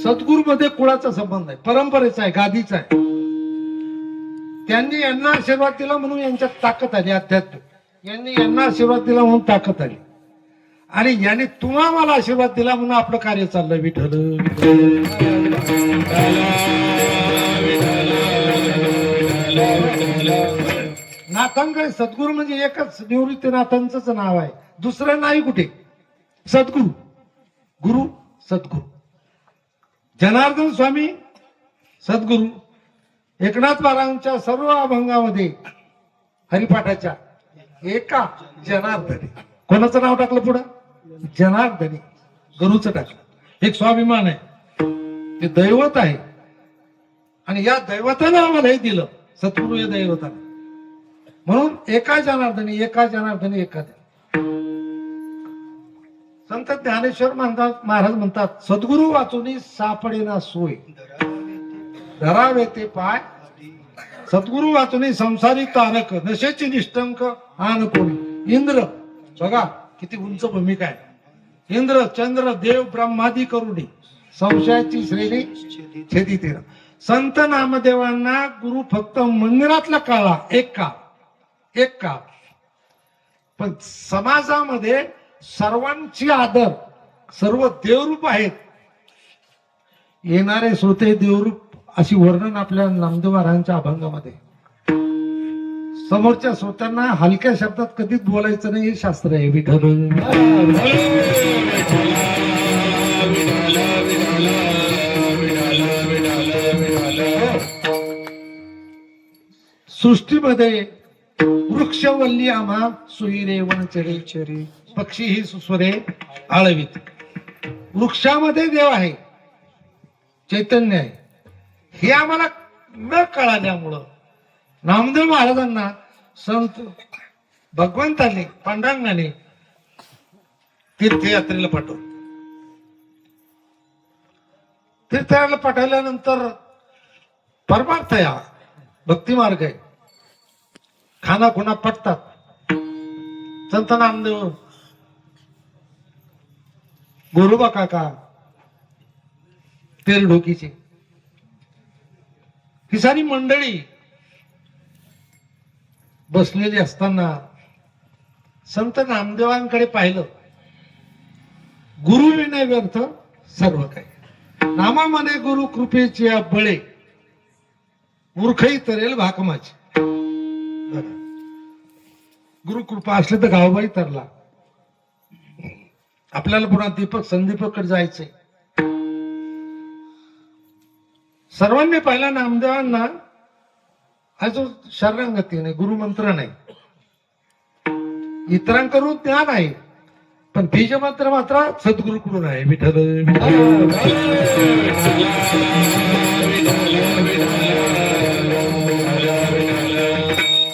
सद्गुरूमध्ये कुळाचा संबंध आहे, परंपरेचा आहे, गादीचा आहे. त्यांनी यांना आशीर्वाद दिला म्हणून यांच्यात ताकद आली अध्यात्म. यांनी यांना आशीर्वाद दिला म्हणून ताकद आली, आणि यांनी तुम्हा मला आशीर्वाद दिला म्हणून आपलं कार्य चाललंय. विठ्ठल नाथांकडे सद्गुरू म्हणजे एकच निवृत्तीनाथांचंच नाव आहे, दुसरं नाही कुठे. सद्गुरू, गुरु सद्गुरू. जनार्दन स्वामी सद्गुरू. एकनाथ महाराजांच्या सर्व अभंगामध्ये हरिपाठाच्या एका जनार्दनी. कोणाचं नाव टाकलं पुढं? जनार्दनी. गुरुचं टाकलं. एक स्वाभिमान आहे, ते दैवत आहे, आणि या दैवतानं आम्हाला हे दिलं. सद्गुरू या दैवतानं. म्हणून एका जनार्दनी, एका जनार्दनी, एका. संत ज्ञानेश्वर महाराज म्हणतात, सद्गुरू वाचून सापडेना सोय, धरावे ते पाय. सद्गुरू वाचून संसारी तारक, नशेची निष्ठंक आन कोणी. इंद्र बघा किती उंच भूमिका आहे. इंद्र चंद्र देव ब्रह्मादी करुणी, संशयाची श्रेणी छेदी तेरा. संत नामदेवांना गुरु फक्त मंदिरातला काळा एक काळ, पण समाजामध्ये सर्वांची आदर, सर्व देवरूप आहेत. येणारे श्रोते देवरूप अशी वर्णन आपल्या नामदेव महाराजांच्या अभंगामध्ये. समोरच्या श्रोत्यांना हलक्या शब्दात कधीच बोलायचं नाही, हे शास्त्र आहे. विठ्ठल सृष्टीमध्ये वृक्षवल्ली आम्हा सुईरे वनचरे, पक्षी ही सुस्वरे आळवीत. वृक्षामध्ये देव आहे, चैतन्य आहे. हे आम्हाला न कळाल्यामुळं नामदेव महाराजांना संत भगवंताने पांडुरंगाने तीर्थयात्रेला पाठवलं. तीर्थयात्रेला पाठवल्यानंतर परमार्थ या भक्ती मार्ग आहे, खाना खुना पटतात. संत नामदेव, गोरोबा काका, तेरढोकीचे, ही सारी मंडळी बसलेली असताना संत नामदेवांकडे पाहिलं. गुरु विनय व्यर्थ सर्व काही, नामामध्ये गुरु कृपेची बळे, मूर्खही तरेल भाकमाची. गुरु कृपा असले तर गावबाई तरला. आपल्याला पुन्हा दीपक संदीपकडे जायचंय. सर्वांनी पहिला नामदेवांना अजून शरणागती नाही, गुरुमंत्र नाही. इतरांकडून ज्ञान आहे, पण बीजमंत्र मात्र सद्गुरूकडून आहे. विठ्ठल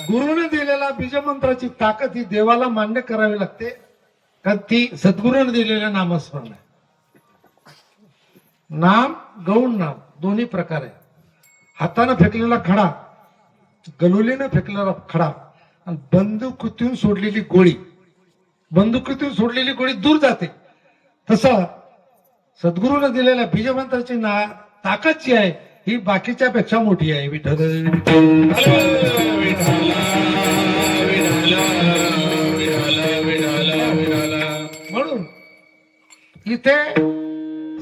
गुरुने दिलेला बीजमंत्राची ताकद ही देवाला मान्य करावी लागते, कारण ती सद्गुरूने दिलेल्या नामस्मरण आहे. नाम गौण नाम दोन्ही प्रकार आहे. हातानं फेकलेला खडा, गलोलीनं फेकलेला खडा आणि बंदुकीतून सोडलेली गोळी, बंदुकीतून सोडलेली गोळी दूर जाते. तसं सद्गुरूने दिलेल्या बीजमंत्राची ताकद जी आहे ही बाकीच्या पेक्षा मोठी आहे. विठ्ठल म्हणून इथे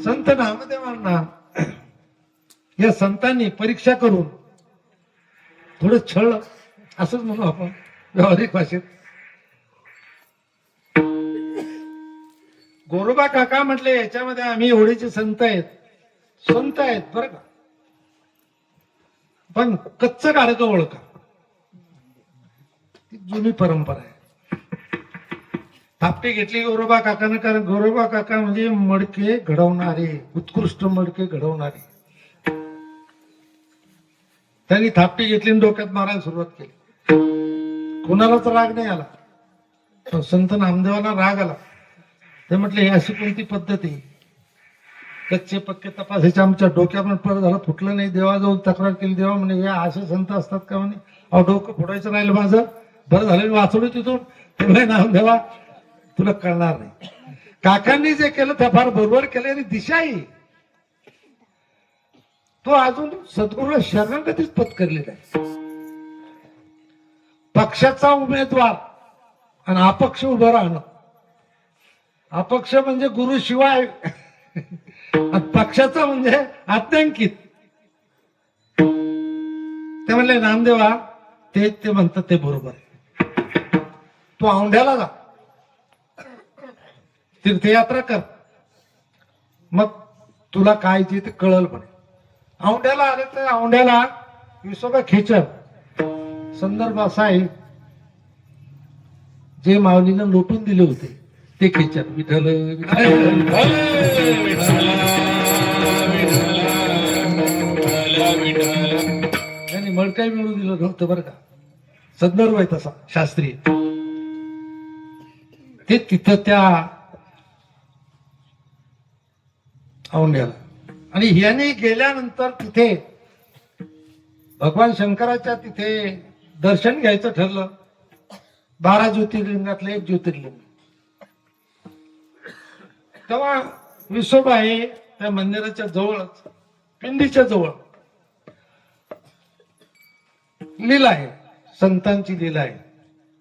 संत नामदेवांना या संतांनी परीक्षा करून थोडं छळ असंच म्हणू आपण व्यावहारिक भाषेत. गोरोबा काका म्हटले याच्यामध्ये आम्ही एवढेचे संत आहेत, संत आहेत बरं का, पण कच्च गाडगं ओळखा, ती जुनी परंपरा आहे. थापटी घेतली गोरोबा काकानं, कारण गोरोबा काका म्हणजे मडके घडवणारे, उत्कृष्ट मडके घडवणारे. त्यांनी थापटी घेतली आणि डोक्यात मारायला सुरुवात केली. कोणालाच राग नाही आला, पण संत नामदेवाला राग आला. ते म्हटले ही अशी कोणती पद्धत आहे, कच्चे पक्के तपासायचे, आमच्या डोक्यावर परत झालं, फुटलं नाही. देवाजवळ तक्रार केली. देवा म्हणे या असे संत असतात का म्हणे. अहो डोकं फोडायचं राहिलं माझं, बरं झालं मी वाचवलं तिथून. ते म्हणे नामदेवा तुला कळणार नाही. काकांनी जे केलं ते फार बरोबर केलं आणि दिशाही तो अजून सद्गुरूला शरणागतीच पत्करलेला आहे. पक्षाचा उमेदवार आणि अपक्ष उभं राहणं. अपक्ष म्हणजे गुरु शिवाय, पक्षाचा म्हणजे आज्ञांकित. ते म्हणले नामदेवा ते म्हणतात ते बरोबर आहे. तू औंढ्याला जा, तीर्थयात्रा कर, मग तुला काय जे ते कळल. पण औंढ्याला आले तर औंढ्याला विसोबा खेचर संदर्भ असा आहे, जे माऊलीनं लोटून दिले होते ते खेचर. विठ्ठल त्यांनी मडकाई मिळून दिलं नव्हतं बरं का. संदर्भ आहे तसा शास्त्रीय. ते तिथं त्या औंढ्याला. आणि ह्याने गेल्यानंतर तिथे भगवान शंकराच्या तिथे दर्शन घ्यायचं ठरलं. 12 ज्योतिर्लिंगातलं एक ज्योतिर्लिंग. तेव्हा विसोबा आहे त्या मंदिराच्या जवळच, पिंडीच्या जवळ लीला आहे, संतांची लीला आहे.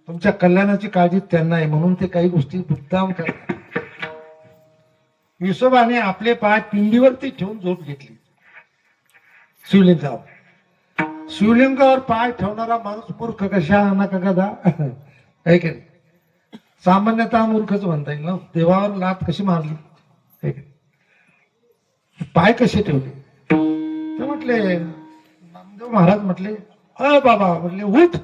तुमच्या कल्याणाची काळजी त्यांना आहे, म्हणून ते काही गोष्टी मुद्दाम करतात. विसोबाने आपले पाय पिंडीवरती ठेवून झोप घेतली. शिवलिंगावर, शिवलिंगावर पाय ठेवणारा माणूस मूर्ख कशा ना का गदा आहे की नाही. सामान्यतः मूर्खच म्हणता येईल ना. देवावर लात कशी मारली, पाय कसे ठेवले. ते म्हटले नामदेव महाराज म्हटले बाबा म्हटले उठ.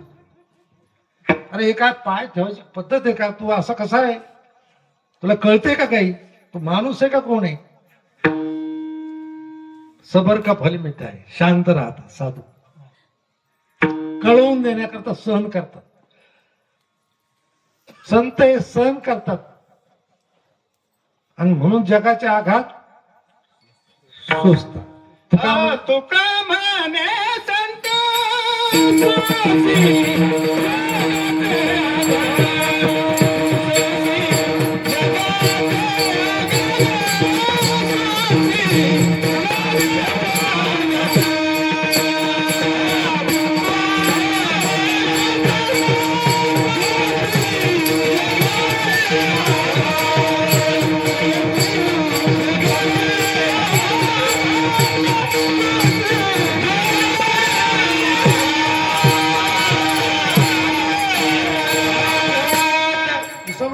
अरे हे काय पाय ठेवायची पद्धत आहे का, तू असा कसा आहे, तुला कळते का काही, तू माणूस आहे का कोण आहे. सबर का फल मिळत आहे. शांत राहतात साधू, कळवून देण्याकरता सहन करतात. संत हे सहन करतात आणि म्हणून जगाचे आघात सोसतात. तुका म्हणे संत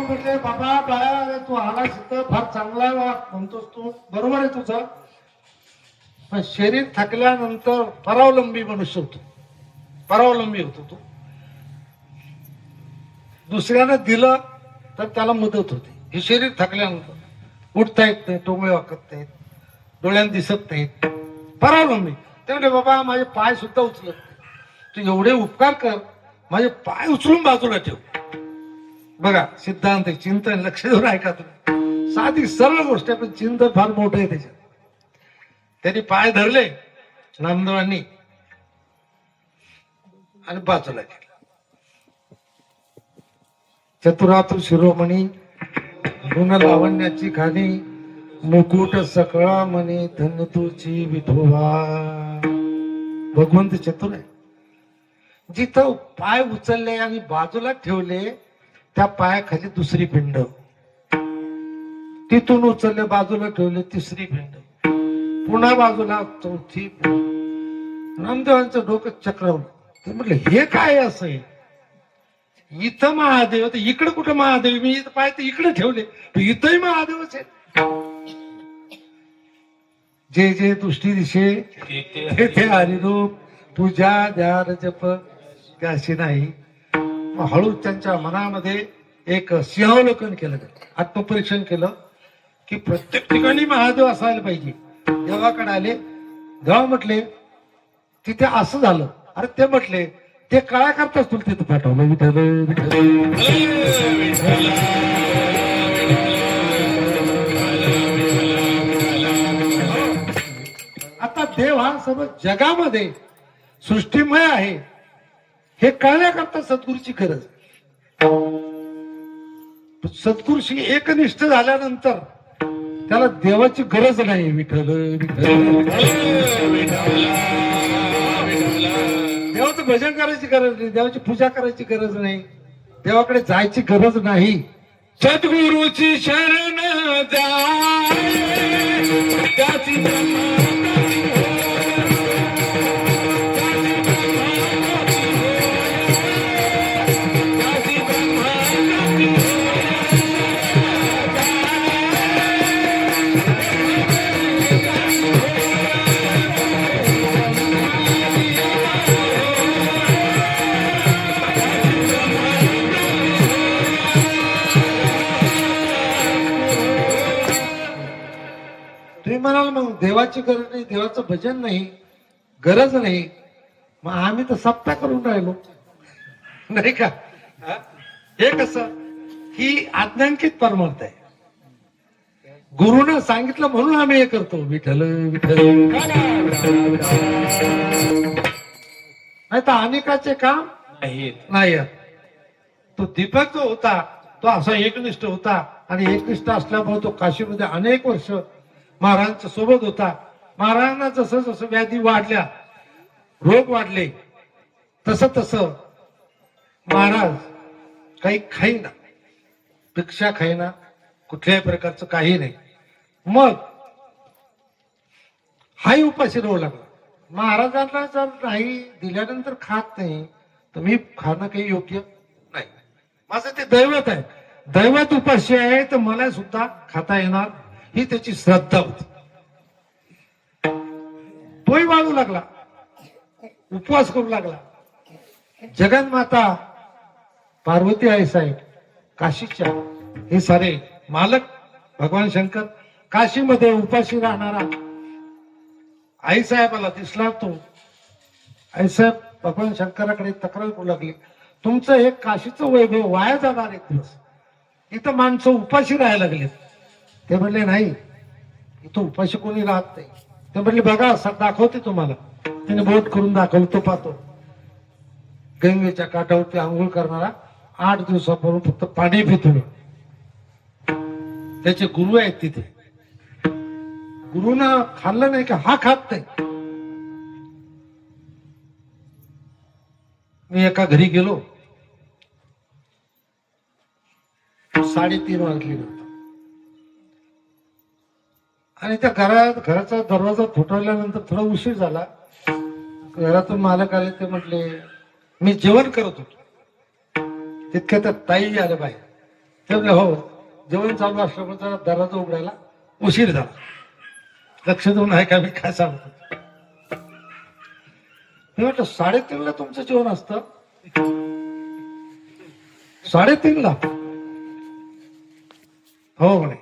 म्हटले बाबा बाळा तू आलास तर फार चांगला म्हणतोस तू, बरोबर आहे तुझं, पण शरीर थकल्यानंतर परावलंबी मनुष्य होतो, परावलंबी होतो तू. दुसऱ्यानं दिलं तर त्याला मदत होते. हे शरीर थकल्यानंतर उठता येत नाही, टोंगळे वाकत नाहीत, डोळ्यानं दिसत नाहीत, परावलंबी. ते म्हणजे बाबा माझे पाय सुद्धा उचलत नाही, तू एवढे उपकार कर, माझे पाय उचलून बाजूला ठेव. बघा सिद्धांत चिंतन लक्ष देऊन ऐका तुम्ही. साधी सरळ गोष्ट आहे, पण चिंतन फार मोठं आहे त्याच्यात. त्यांनी पाय धरले नामदेवांनी आणि बाजूला गेले. चतुरातुर शिरोमणी गुण लावण्याची खाणी मुकुट सकळा म्हणे धन्य तुझी विठोबा. भगवंत चतुर आहे. जिथं पाय उचलले आणि बाजूला ठेवले त्या पायाखाली दुसरी पिंड, तिथून उचलले बाजूला ठेवले तिसरी पिंड, पुन्हा बाजूला चौथी. नामदेवांचं डोकं चक्रवलं. ते म्हटलं हे काय असं आहे? इथं महादेव तर इकडे कुठं महादेव? मी इथं पाय तर इकडे ठेवले, इथंही महादेवच आहे. जे जे दृष्टी दिशे ते हरिरूप, पूजा ध्यान जप त्याशी नाही. हळू त्यांच्या मनामध्ये एक सिंहावलोकन केलं, आत्मपरीक्षण केलं की प्रत्येक ठिकाणी महादेव असायला पाहिजे. देवाकडे आले, देवा म्हटले तिथे असं झालं. अरे ते म्हटले ते काय करतास तुला तिथं पाठवलं? विठ्ठल आता देव हा सर्व जगामध्ये सृष्टीमय आहे हे कळण्याकरता सद्गुरूची गरज. सद्गुरूशी एकनिष्ठ झाल्यानंतर त्याला देवाची गरज नाही. विठ्ठल देवाचं भजन करायची गरज नाही, देवाची पूजा करायची गरज नाही, देवाकडे जायची गरज नाही. सद्गुरूची शरण जाय त्याची तुम्ही म्हणाल मग देवाची गरज नाही, देवाचं भजन नाही, गरज नाही, मग आम्ही तर सप्ताह करून राहिलो नाही का? हे कसं? ही आज्ञांकित परमार्थ आहे. गुरुनं सांगितलं म्हणून आम्ही हे करतो. विठ्ठल विठ्ठल नाही तर अनेकाचे काम नाही. तो दीपक जो होता तो असा एकनिष्ठ होता आणि एकनिष्ठ असल्यामुळे तो काशीमध्ये अनेक वर्ष महाराजांच्या सोबत होता. महाराजांना जसं जसं व्याधी वाढल्या, रोग वाढले, तसं तसं महाराज काही खाईना, भिक्षा खाईना, कुठल्याही प्रकारचं काही नाही. मग हाही उपाशी राहू लागला. महाराजांना जर नाही दिल्यानंतर खात नाही तर मी खाणं काही योग्य नाही. माझं ते दैवत आहे, दैवत उपाशी आहे तर मला सुद्धा खाता येणार, ही त्याची श्रद्धा होती. तोही वाळू लागला, उपवास करू लागला. जगन्माता पार्वती आई साहेब काशीच्या, हे सारे मालक भगवान शंकर काशीमध्ये उपाशी राहणारा आई साहेबाला दिसला. तो आई साहेब भगवान शंकराकडे तक्रार करू लागली, तुमचं हे काशीचं वैभव वाया जाणार एक दिवस, इथं माणसं उपाशी राहायला लागलेत. ते म्हणले नाही, इथं उपाशी कोणी राहत नाही. ते म्हणले बघा सर दाखवते तुम्हाला. त्याने बोट करून दाखवलं. तो पाहतो गंगेच्या काठावरती आंघोळ करणारा 8 दिवसापूर्वी फक्त पाणी पितो. त्याचे गुरु आहेत तिथे. गुरुनं खाल्लं नाही का? हा खात नाही. मी एका घरी गेलो, 3:30 वाजले होते आणि त्या घराचा दरवाजा फुटवल्यानंतर थोडा उशीर झाला. घरातून मालक आले. ते म्हटले मी जेवण करत होतो, तितक्या तर ताई आले बाहेर. ते म्हटले हो, जेवण चालू असल्यामुळे जरा दरवाजा उघडायला उशीर झाला. लक्ष देऊन आहे का मी काय सांगतो? मी म्हटलं 3:30 तुमचं जेवण असतं? 3:30 हो म्हणे.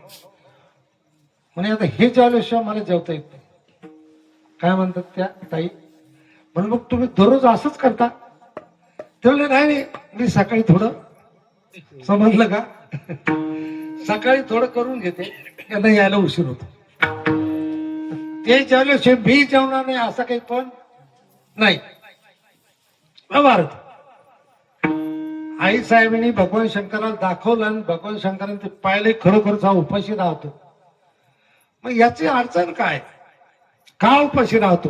म्हणे आता हे जेवल्याशिवाय मला जेवता येत नाही. काय म्हणतात त्या ताई? म्हणून मग तुम्ही दररोज असंच करता? ते म्हणले नाही नाही, मी सकाळी थोडं, समजलं का, सकाळी थोडं करून घेते, यांना यायला उशीर होतो. ते जेवल्याशिवाय मी जेवणार नाही असं काही पण नाही. व्यवहार आई साहेबांनी भगवान शंकराला दाखवलं आणि भगवान शंकरांनी ते पाहिले खरोखरच हा उपाशी राहतो. मग याची अडचण काय, का उपाशी राहतो?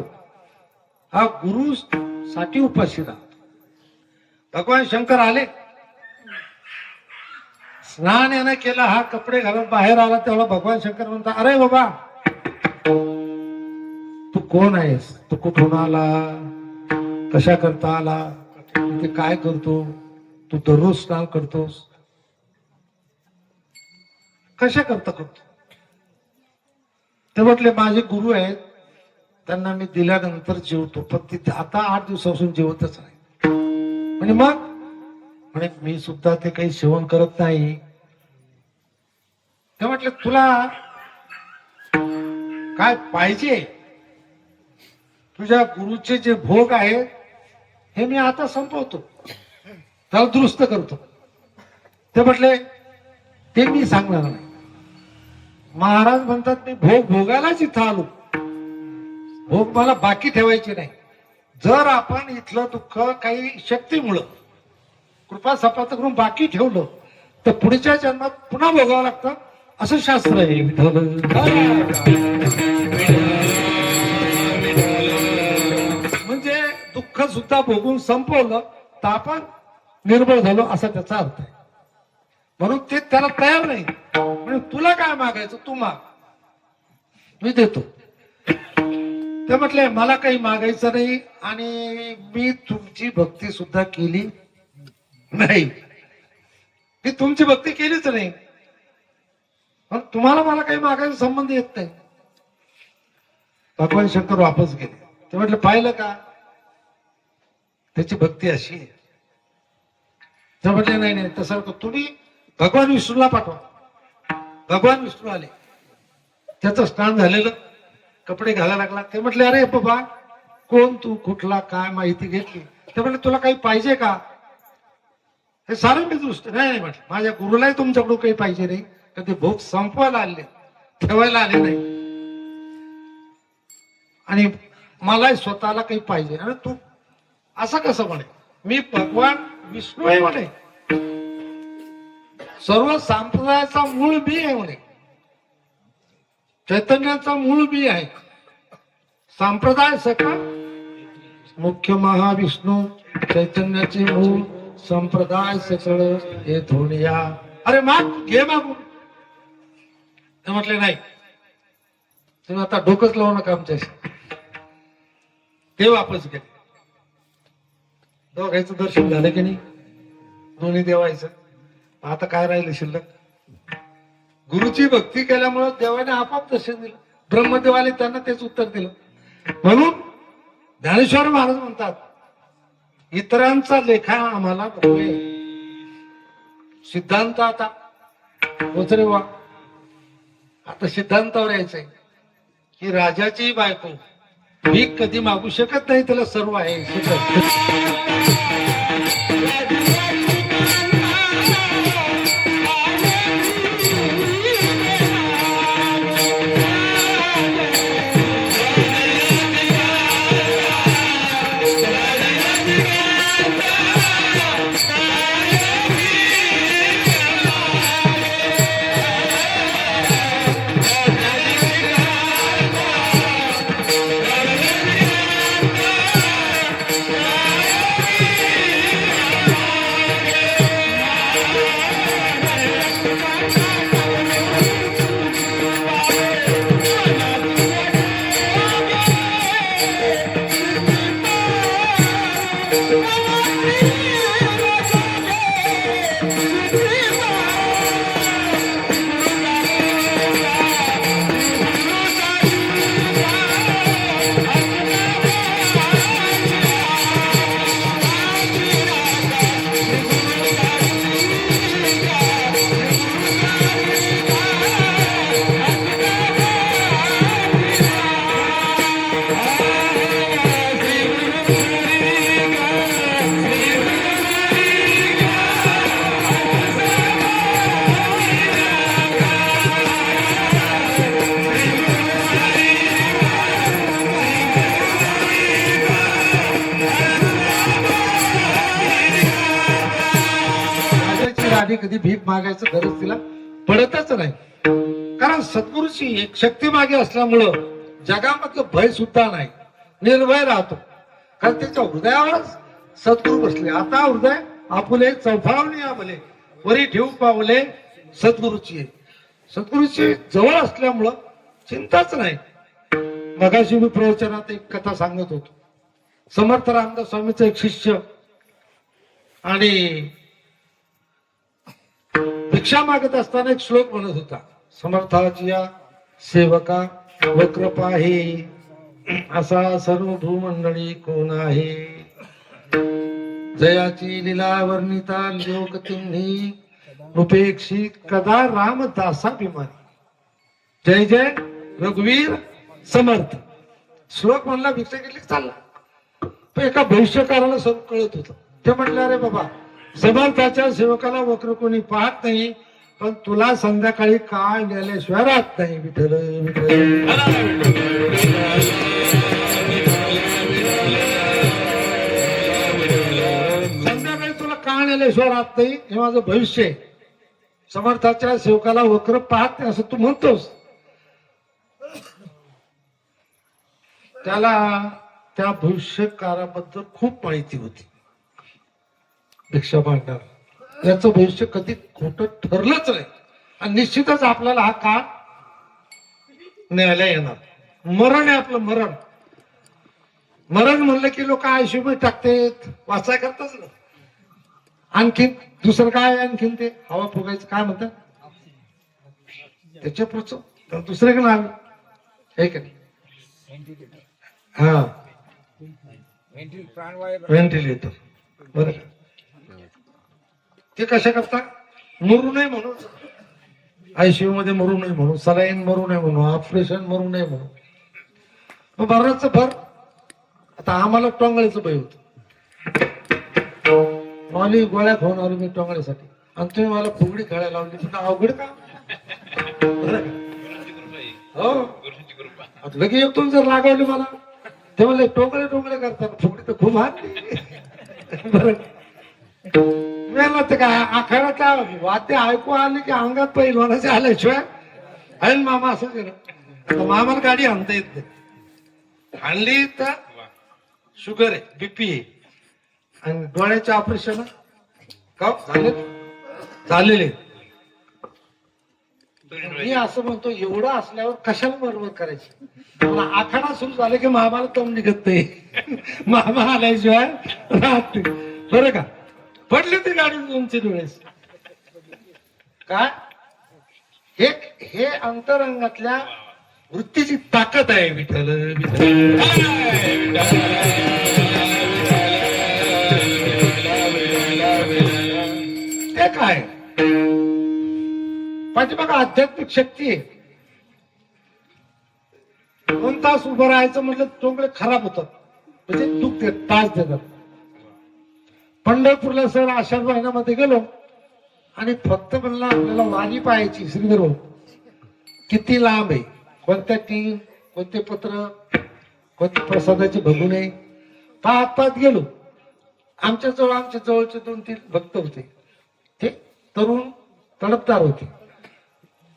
हा गुरु साठी उपाशी राहतो. भगवान शंकर आले, स्नान यानं केलं, हा कपडे घालून बाहेर आला, तेव्हा भगवान शंकर म्हणतात, अरे बाबा तू कोण आहेस, तू कुठून आला, कशा करता आला, इथे काय करतो, तू दररोज स्नान करतोस, कशा करतो? ते म्हटले माझे गुरु आहेत, त्यांना मी दिल्यानंतर जेवतो, पण तिथे आता 8 दिवसापासून जेवतच नाही. म्हणजे मग म्हणे मी सुद्धा ते काही सेवन करत नाही. ते म्हटले तुला काय पाहिजे? तुझ्या गुरुचे जे भोग आहेत हे मी आता संपवतो, त्याला दुरुस्त करतो. ते म्हटले ते मी सांगणार नाही. महाराज म्हणतात मी भोग भोगायलाच इथं आलो, भोग मला बाकी ठेवायचे नाही. जर आपण इथलं दुःख काही शक्तीमुळं कृपा सपात करून बाकी ठेवलं तर पुढच्या जन्मात पुन्हा भोगावं लागतं, असं शास्त्र आहे. म्हणजे दुःख सुद्धा भोगून संपवलं तर आपण निर्बळ झालो असा त्याचा अर्थ आहे. म्हणून ते त्याला तयार नाही. म्हणजे तुला काय मागायचं तू माग, मी देतो. ते म्हटले मला काही मागायचं नाही आणि मी तुमची भक्ती सुद्धा केली नाही, मी तुमची भक्ती केलीच नाही, पण तुम्हाला मला काही मागायचा संबंध येत नाही. भगवान शंकर वापस गेले. ते म्हटले पाहिलं का त्याची भक्ती अशी आहे. ते म्हटले नाही नाही तसं तुम्ही भगवान विष्णूला पाठवा. भगवान विष्णू आले, त्याचं स्नान झालेलं, कपडे घालायला लागला. ते म्हटले अरे बाबा कोण तू, कुठला, काय माहिती घेतली? ते म्हटले तुला काही पाहिजे का? हे सारं मी दृष्ट नाही म्हटलं, माझ्या गुरुलाही तुमच्याकडून काही पाहिजे नाही, तर ते भोग संपवायला आले, ठेवायला आले नाही, आणि मलाही स्वतःला काही पाहिजे. आणि तू असं कसं म्हणे, मी भगवान विष्णू आहे म्हणे, सर्व संप्रदायाचा मूळ मी आहे म्हणे, चैतन्याचा मूळ मी आहे. संप्रदाय सका मुख्य महाविष्णू, चैतन्याचे मूळ संप्रदाय सकळ हे धोनिया. अरे माग घे मागून. ते म्हटले नाही तुम्ही आता डोकंच लावू नका आमच्याशी. ते वापस गेले. दोघांचं दर्शन झालं की नाही, दोन्ही देवायचं. आता काय राहिलं शिल्लक? गुरुची भक्ती केल्यामुळे देवाने आपाप दर्शन दिलं. ब्रह्मदेवाने त्यांना तेच उत्तर दिलं. म्हणून ज्ञानेश्वर महाराज म्हणतात इतरांचा लेखा आम्हाला नकोय. सिद्धांत आता रे वा, आता सिद्धांतावर यायचंय की राजाची बायको मी कधी मागू शकत नाही, त्याला सर्व आहे. आली कधी भीक मागायचं गरज तिला पडतच नाही. कारण सद्गुरूची एक शक्ती मागे असल्यामुळं जगामधलं भय सुद्धा नाही, निर्भय राहतो. कारण त्याच्या हृदयावर सद्गुरू बसले. आता हृदय आपुले चौफावणी आबले वरी ठेवू पावले सद्गुरूची आहे. सद्गुरूची जवळ असल्यामुळं चिंताच नाही. मगाशी मी प्रवचनात एक कथा सांगत होतो. समर्थ रामदास स्वामीचा एक शिष्य आणि भिक्षा मागत असताना एक श्लोक म्हणत होता. समर्थाची या सेवका वक्रपा हे असा सर्व भूमंडळी कोण आहे. जयाची लीला वर्णिता लोक तुम्ही उपेक्षी कदा रामदासाभिमानी. जय जय रघुवीर समर्थ. श्लोक म्हणला भिक्षा घेतली चालला. पण एका भविष्यकाराला सर्व कळत होतं. ते म्हटलं अरे बाबा, समर्थाच्या सेवकाला वक्र कोणी पाहत नाही, पण तुला संध्याकाळी काय गेल्याशिवाय राहत नाही. विठ्ठल विठ्ठल संध्याकाळी तुला काय नेल्याशिवाय राहत नाही, हे माझं भविष्य आहे. समर्थाच्या सेवकाला वक्र पाहत नाही असं तू म्हणतोस. त्याला त्या भविष्यकाराबद्दल खूप माहिती होती. भिक्षा मागणार याचं भविष्य कधी खोटं ठरलंच नाही. आणि निश्चितच आपल्याला हा काळ न्यायला येणार. मरण आहे आपलं मरण. मरण म्हणलं की लोक आयशीमध्ये टाकतात, वाचाय करताच ना. आणखीन दुसरं काय, आणखीन ते हवा फुगायचं काय म्हणतात त्याच्या पुढचं तर दुसरे का नाव आहे का नाही. हा व्हेंटिलेटर. बरं ते कशा करता, मरू नये म्हणून, आयसीयू मध्ये मरू नये म्हणून, सलाईन मरू नये म्हणून, ऑपरेशन मरू नये म्हणून. मग बराच भर. आता आम्हाला टोंगळ्याचं भय होत. मला गोळ्या खाऊन आलो मी टोंगळ्यासाठी, आणि तुम्ही मला फुगडी खेळायला लावली. तुला अवघड का हो. लगे एकूण जर लागवली मला ते म्हणले टोंगळे टोंगळे करतात, फुगडी तर खूप हात. बरं ते काय आखाड्याच्या वाद्य ऐकू आले की अंगात पहिलवानाचे आल्याशिवाय आहे मामा असं केलं. मामाला गाडी आणता येत नाही. आणली तर शुगर आहे, बीपी आहे, आणि डोळ्याचे ऑपरेशन का झालेले. मी असं म्हणतो एवढं असल्यावर कशाला बरोबर करायची. आखाडा सुरू झाले की मामाला तम निघत नाही. मामा आल्याशिवाय राहत नाही. बरं का. पडले ते गाडी उंची डोळेस काय. हे अंतरंगातल्या वृत्तीची ताकद आहे. विठ्ठल विठ्ठल ते काय पाठीमागं आध्यात्मिक शक्ती आहे. 2 तास उभं राहायचं म्हटलं टोंगळे खराब होतात, म्हणजे दुःख देत त्रास देतात. पंढरपूरला सर आषाढ महिन्यामध्ये गेलो आणि फक्त म्हणला आपल्याला वाणी पाहायची. श्रीधर भाऊ किती लांब आहे, कोणत्या टीम, कोणते पत्र, कोणते प्रसादाचे भगुने पाहत पाहत गेलो. आमच्या जवळचे 2-3 भक्त होते. ते तरुण तडपदार होते.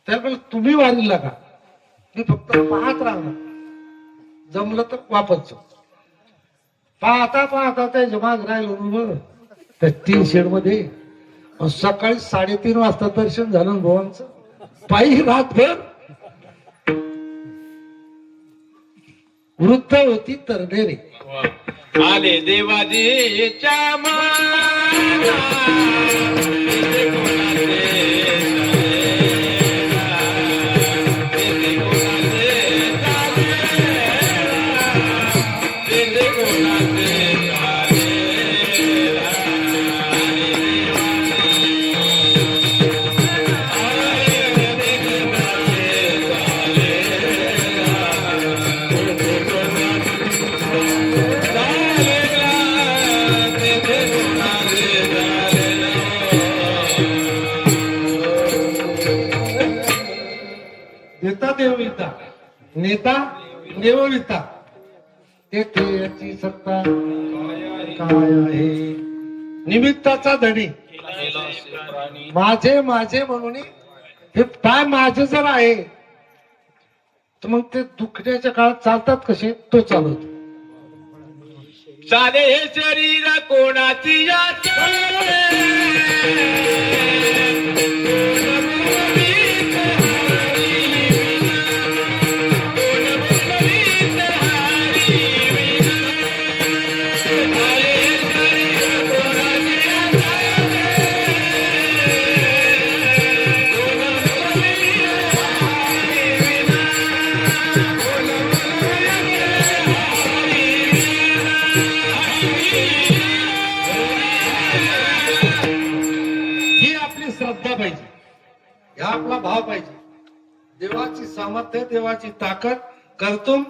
त्यामुळे तुम्ही वारीला का, मी फक्त पाहत राहणार, जमलं तर वापस जाऊ. पाहता पाहता त्या जमात राहिलो त्या 3 शेड मध्ये. सकाळी 3:30 वाजता दर्शन झालं भगवानचं. पायी रातभर. वृद्ध होती तरडेरे. आले देवाजीच्या नेता देवविता, नेता देवविता. तेथे याची सत्ता काय आहे. निमित्ताचा धणी माझे माझे म्हणून हे पाय माझे जर आहे तर मग ते दुखण्याच्या काळात चालतात कसे तो चालवतो. साधे हे शरीर कोणाची ही आपली श्रद्धा पाहिजे, हा आपला भाव पाहिजे. देवाची सामर्थ्य, देवाची ताकद, करतुम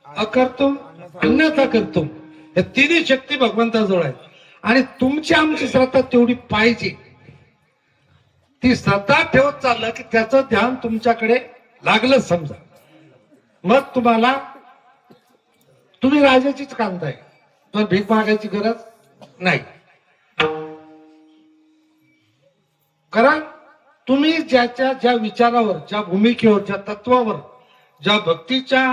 अकर्तुम अन्यथा करतुम, या तिन्ही शक्ती भगवंताजवळ आहेत. आणि तुमची आमची श्रद्धा तेवढी पाहिजे. ती श्रद्धा ठेवत चाललं की त्याचं ध्यान तुमच्याकडे लागलं समजा, मग तुम्हाला तुम्ही राजाचीच कांताय, तर भीक मागायची गरज नाही. कारण तुम्ही ज्याच्या ज्या विचारावर, ज्या भूमिकेवर, ज्या तत्वावर, ज्या भक्तीच्या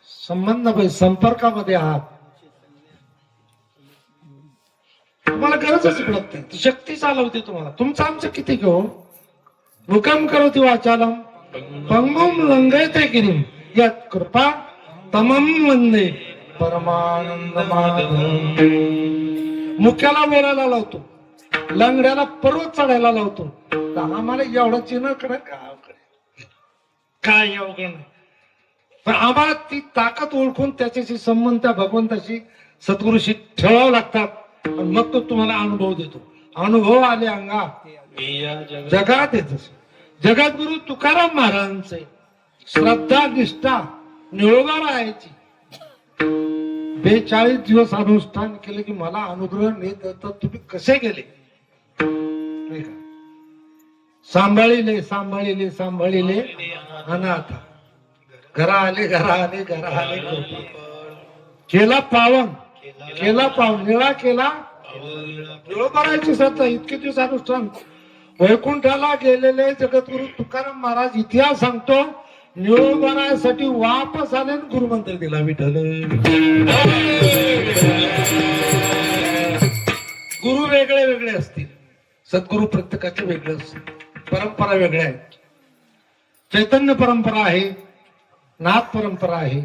संबंधामध्ये संपर्कामध्ये आहात, तुम्हाला गरजच पडत नाही. ती शक्ती चालवते तुम्हाला. तुमचं आमचं किती घेऊ. मुकम करोति वाचालम पंगुम लंघयते गिरिम यत् कृपा तमम वंदे परमानंद माधवम. मुख्याला बोलायला लावतो, लंगड्याला पर्वत चढायला लावतो. आम्हाला एवढं चिन्ह कडे काय अवघड नाही. पण आम्हाला ती ताकद ओळखून त्याच्याशी संबंध त्या भगवंताशी सद्गुरूशी ठेवावं लागतात. आणि मग तो तुम्हाला अनुभव देतो. अनुभव आले अंगा जगात येत. जगद्गुरु तुकाराम महाराजांचे श्रद्धा निष्ठा निळोबा राहायची. 42 दिवस अनुष्ठान केले की मला अनुग्रह नेत तर तुम्ही कसे गेले. सांभाळिले सांभाळिले सांभाळिले अनाथ घरा आले घरा आले घरा आले केला पावन केला पावन निळा केला निळोबारायची श्रद्धा. इतके दिवस अनुष्ठान. वैकुंठाला गेलेले जगद्गुरु तुकाराम महाराज इतिहास सांगतो. निळोबारायसाठी वापस आले आणि गुरुमंत्र दिला विठ्ठल. गुरु वेगळे वेगळे असतील, सद्गुरु प्रत्येकाचे वेगळे असतील, परंपरा वेगळ्या आहेत. चैतन्य परंपरा आहे, नाथ परंपरा आहे,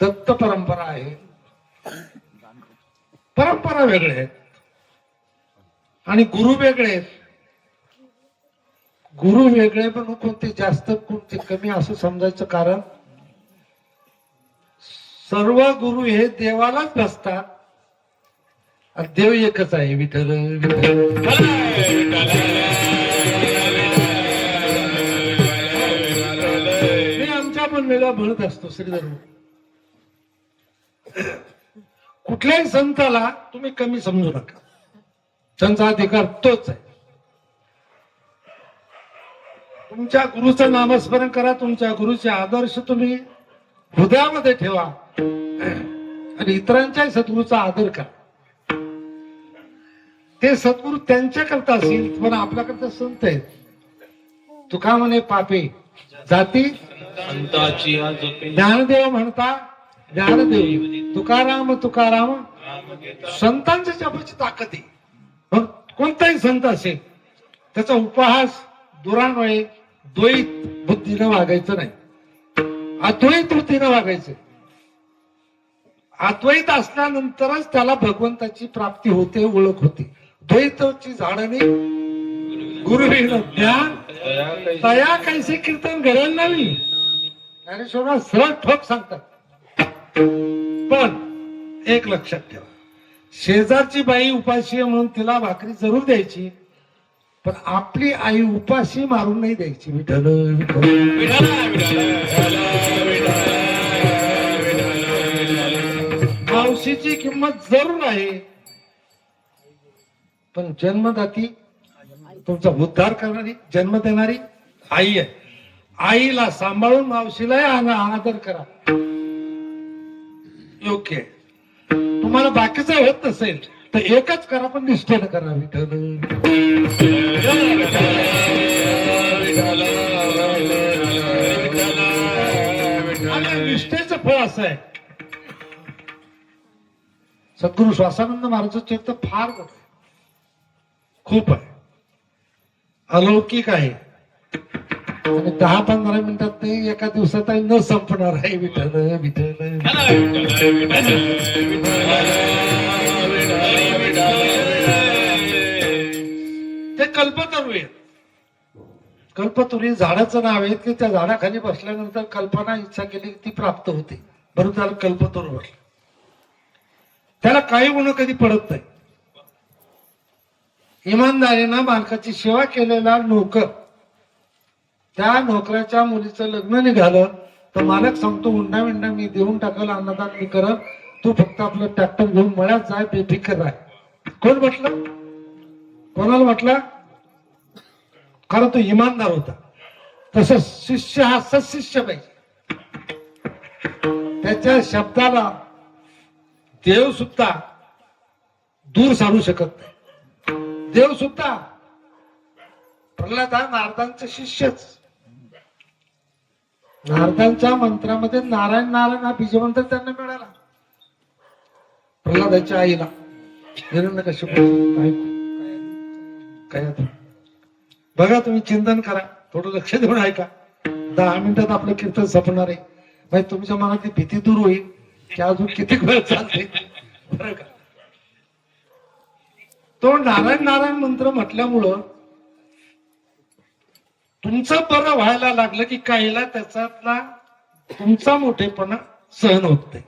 दत्त परंपरा आहे. परंपरा वेगळे आहेत आणि गुरु वेगळे आहेत. गुरु वेगळे पण कोणते जास्त कोणते कमी असं समजायचं कारण सर्व गुरु हे देवालाच नसतात आणि देव एकच आहे विठ्ठल. मी आमच्या पण वेळा म्हणत असतो श्रीधर्म. कुठल्याही संताला तुम्ही कमी समजू नका. त्यांचा अधिकार तोच आहे. तुमच्या गुरुचं नामस्मरण करा, तुमच्या गुरुचे आदर्श तुम्ही हृदयामध्ये ठेवा आणि इतरांच्याही सद्गुरूचा आदर करा. ते सद्गुरू त्यांच्या करता असेल पण आपल्याकरता संत आहेत. तुका म्हणे पापे जाती ज्ञानदेव म्हणता ज्ञानदेव. तुकाराम तुकाराम संतांच्या जपाची ताकद आहे. मग कोणताही संत असेल त्याचा उपहास दुरान्वये द्वैत बुद्धीनं वागायचं नाही, अद्वैत वृत्तीनं वागायचं. अद्वैत असल्यानंतरच त्याला भगवंताची प्राप्ती होते, ओळख होते. द्वैताची झाडाने गुरु ज्ञान तया कैसे कीर्तन घडेल नाही. ज्ञानेश्वरांना सरळ ठोक सांगतात. पण एक लक्षात ठेवा, शेजारची बाई उपाशी आहे म्हणून तिला भाकरी जरूर द्यायची, पण आपली आई उपाशी मारून नाही द्यायची. विठ्ठल मावशीची किंमत जरूर आहे, पण जन्मदाती तुमचा उद्धार करणारी जन्म देणारी आई आहे. आईला सांभाळून मावशीला आदर करा. योग्य आहे. तुम्हाला बाकीचं होत नसेल तर एकच करा पण निष्ठेनं करा विठ्ठल. आणि निष्ठेचं फळ असं आहे, सद्गुरु श्वासानंद महाराजांचं चरित्र फार मोठं आहे, खूप आहे, अलौकिक आहे आणि 10-15 मिनिटात नाही, एका दिवसात न संपणार आहे. विठ्ठल विठ्ठल ते कल्पतरू आहे. कल्पतरू झाडाचं नाव आहे की त्या झाडाखाली बसल्यानंतर कल्पना इच्छा केली ती प्राप्त होते, बरोबर त्याला कल्पतरू बसलं. त्याला काही गुण कधी पडत नाही. इमानदारीनं मालकाची सेवा केलेला नोकर, त्या नोकराच्या मुलीचं लग्न निघालं तर मालक सांगतो हुंडा विंडा मी देऊन टाकल, अन्नदान मी करल, तू फक्त आपलं ट्रॅक्टर घेऊन मळ्यात जाय, बेफिकर आहे. कोण म्हटलं? कोणाला म्हटलं? कारण तो इमानदार होता. तसं शिष्य हा सत्शिष्य पाहिजे. त्याच्या शब्दाला देव सुद्धा दूर सारू शकत नाही. देव सुद्धा प्रल्हाद हा नारदांचे शिष्यच. नारदांच्या मंत्रामध्ये नारायण नारायण हा बीजमंत्र त्यांना मिळाला. प्रल्हादाच्या आईला हिरण्यकश्यपाची काय बघा, तुम्ही चिंतन करा, थोडं लक्ष देऊन ऐका. 10 मिनिटात आपलं कीर्तन संपणार आहे. म्हणजे तुमच्या मनातली भीती दूर होईल की अजून किती वेळ चालते, बरं का? तो नारायण नारायण मंत्र म्हटल्यामुळं तुमचं बरं व्हायला लागलं की काहीला त्याच्यातला तुमचा मोठेपणा सहन होत नाही.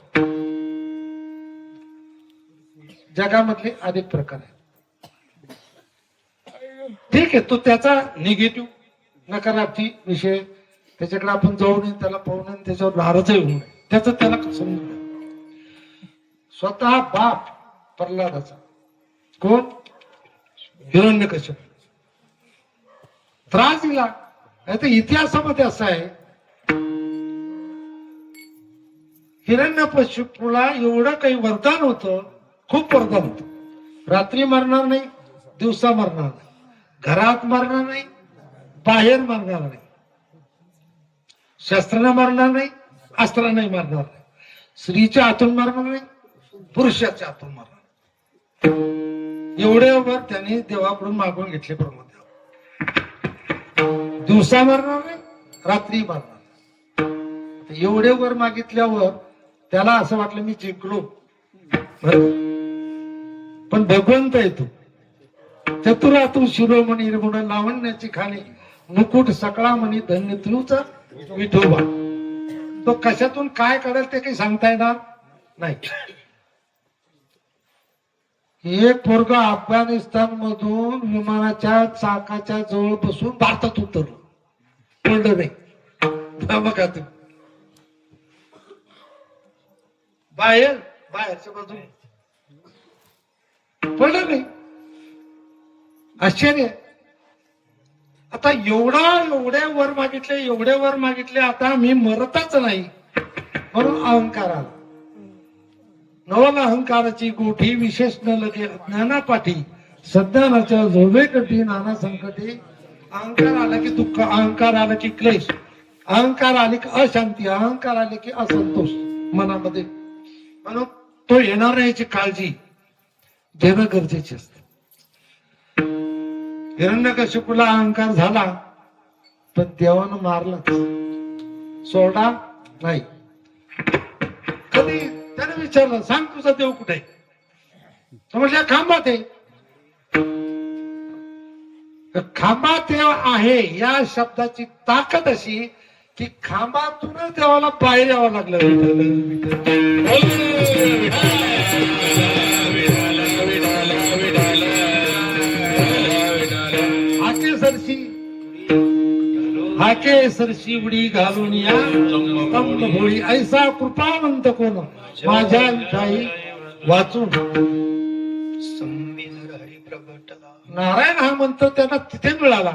जगामधले अनेक प्रकार आहेत. ठीक आहे, तो त्याचा निगेटिव्ह नकारार्थी विषय, त्याच्याकडे आपण जाऊ नये, त्याला पाहू नये, त्याच्यावर नाराज होऊ नये, त्याचं त्याला समजून घ्या. स्वतः बाप प्रल्हादाचा कोण? हिरण्यकश्यप त्रास दिला. नाही तर इतिहासामध्ये असं आहे, हिरण्यकश्यपूला एवढं काही वरदान होतं, खूप वरदान होतं. रात्री मरणार नाही, दिवसा मरणार नाही, घरात मरणार नाही, बाहेर मरणार नाही, शस्त्रानं मरणार नाही, अस्त्राने मरणार नाही, स्त्रीच्या हातून मरणार नाही, पुरुषाच्या हातून मरणार. एवढे वर त्यांनी देवाकडून मागून घेतले. प्रमोद दिवसा मरणार नाही, रात्री मरणार. एवढे वर मागितल्यावर त्याला असं वाटलं मी जिंकलो. पण भगवंत येतो चतुरातू शिरोमणी निर्गुण लावण्याची खाणी मुकुट सकळा म्हणी धन्य तुझा विठोबा. तो कशातून काय काढेल ते काही सांगता येणार नाही. एक पोरग अफगाणिस्तान मधून विमानाच्या चाकाच्या जवळ बसून भारतात उतरलं, पडलं नाही. बघा तुम्ही बाहेरच्या बाजूने पडलं नाही. आश्चर्य. आता एवढ्या वर मागितले, आता मी मरतच नाही म्हणून अहंकार आला. नवल अहंकाराची गोठी विशेष न लगे ज्ञानापाठी सज्ञानाच्या जोबे कठी नाना संकटी. अहंकार आला की दुःख, अहंकार आला की क्लेश, अहंकार आले की अशांती, अहंकार आले की असंतोष मनामध्ये. म्हणून तो येणार नाही याची काळजी घेणं गरजेचे असते. हिरण्यकश्यपूला अहंकार झाला पण देवानं मारलाच, सोडा नाही. कधी त्याने विचारलं सांग तुझा देव कुठे आहे? तो म्हटलं खांबात आहे. खांबात देव आहे या शब्दाची ताकद अशी की खांबातूनच देवाला बाहेर यावं लागलं. हाके सरशी उडी घालून या स्तंभ भोळी ऐसा कृपावंत कोण माझ्या विठाई वाचून. नारायण हा मंत्र त्यांना तिथे मिळाला.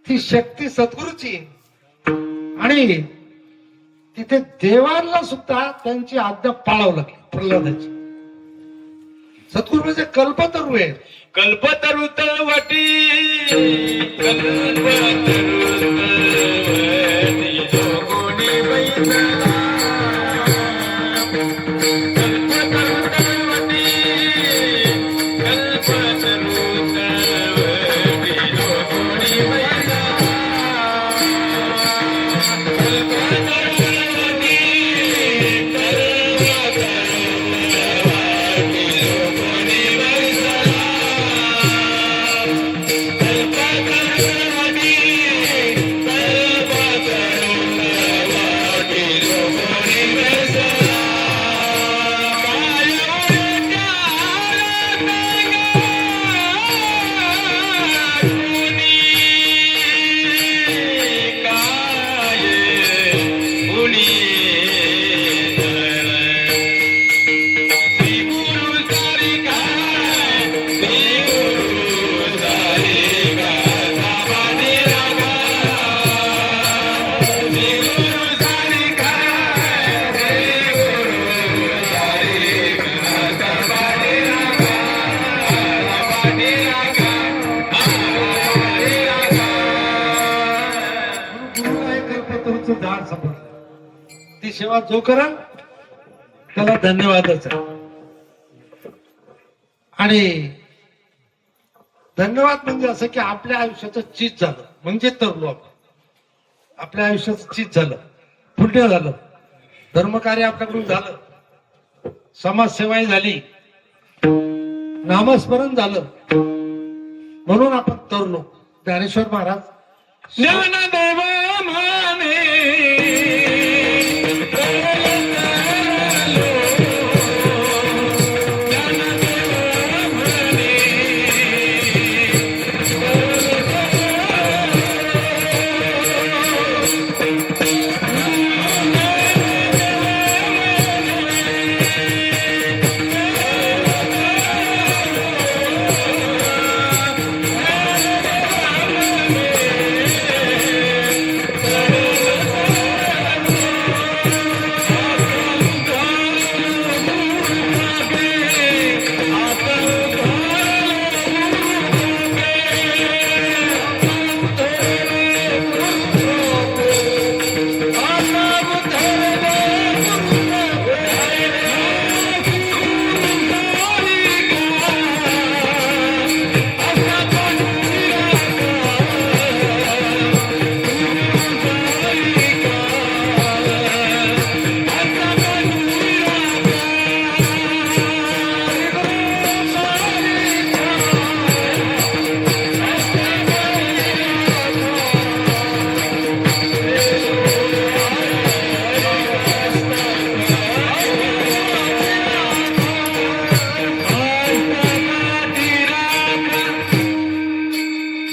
ती शक्ती सद्गुरूची आणि तिथे देवाला सुद्धा त्यांची आज्ञा पाळावं लागली. प्रल्हादाची. सद्गुरू म्हणजे कल्पतरू आहे. कल्पतरू तळवटी कल्पतरू तळवटी जोगोनी बैसला. कल्पतरू तळवटी कल्पतरू तळवटी जोगोनी बैसला. गुरुला हे कल्पतरूचं झाड सापडलं. ती सेवा जो करा त्याला धन्यवादच आहे. आणि धन्यवाद म्हणजे असं की आपल्या आयुष्याचं चीज झालं म्हणजे तरलो आपण. आपल्या आयुष्याचं चीज झालं, पुण्य झालं, धर्मकार्य आपल्याकडून झालं, समाजसेवाही झाली, नामस्मरण झालं, म्हणून आपण तरलो. ज्ञानेश्वर महाराज ज्ञानदेव माने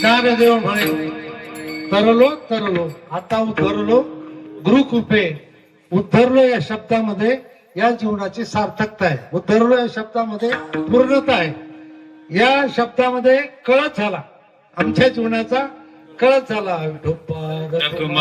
ज्ञानदेव म्हणे तरलो तरलो आता उद्धरलो गुरुकृपे. उद्धरलो या शब्दामध्ये या जीवनाची सार्थकता आहे. उद्धरलो या शब्दामध्ये पूर्णता आहे. या शब्दामध्ये कळत झाला, आमच्या जीवनाचा कळत झाला. विठोबा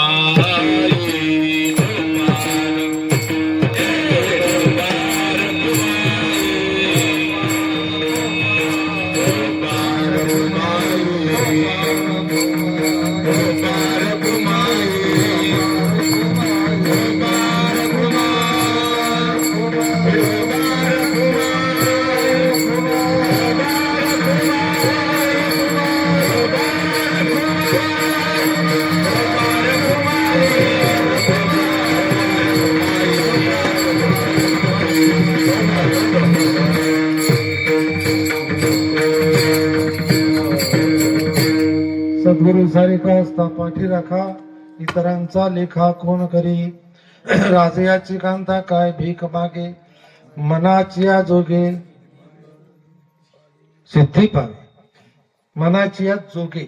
सद्गुरु सारिका पाठी राखा, इतरांचा लेखा कोण करी. राजयाची कांता काय भीक मागे, मनाची या जोगे सिद्धी पावे. मनाची या जोगे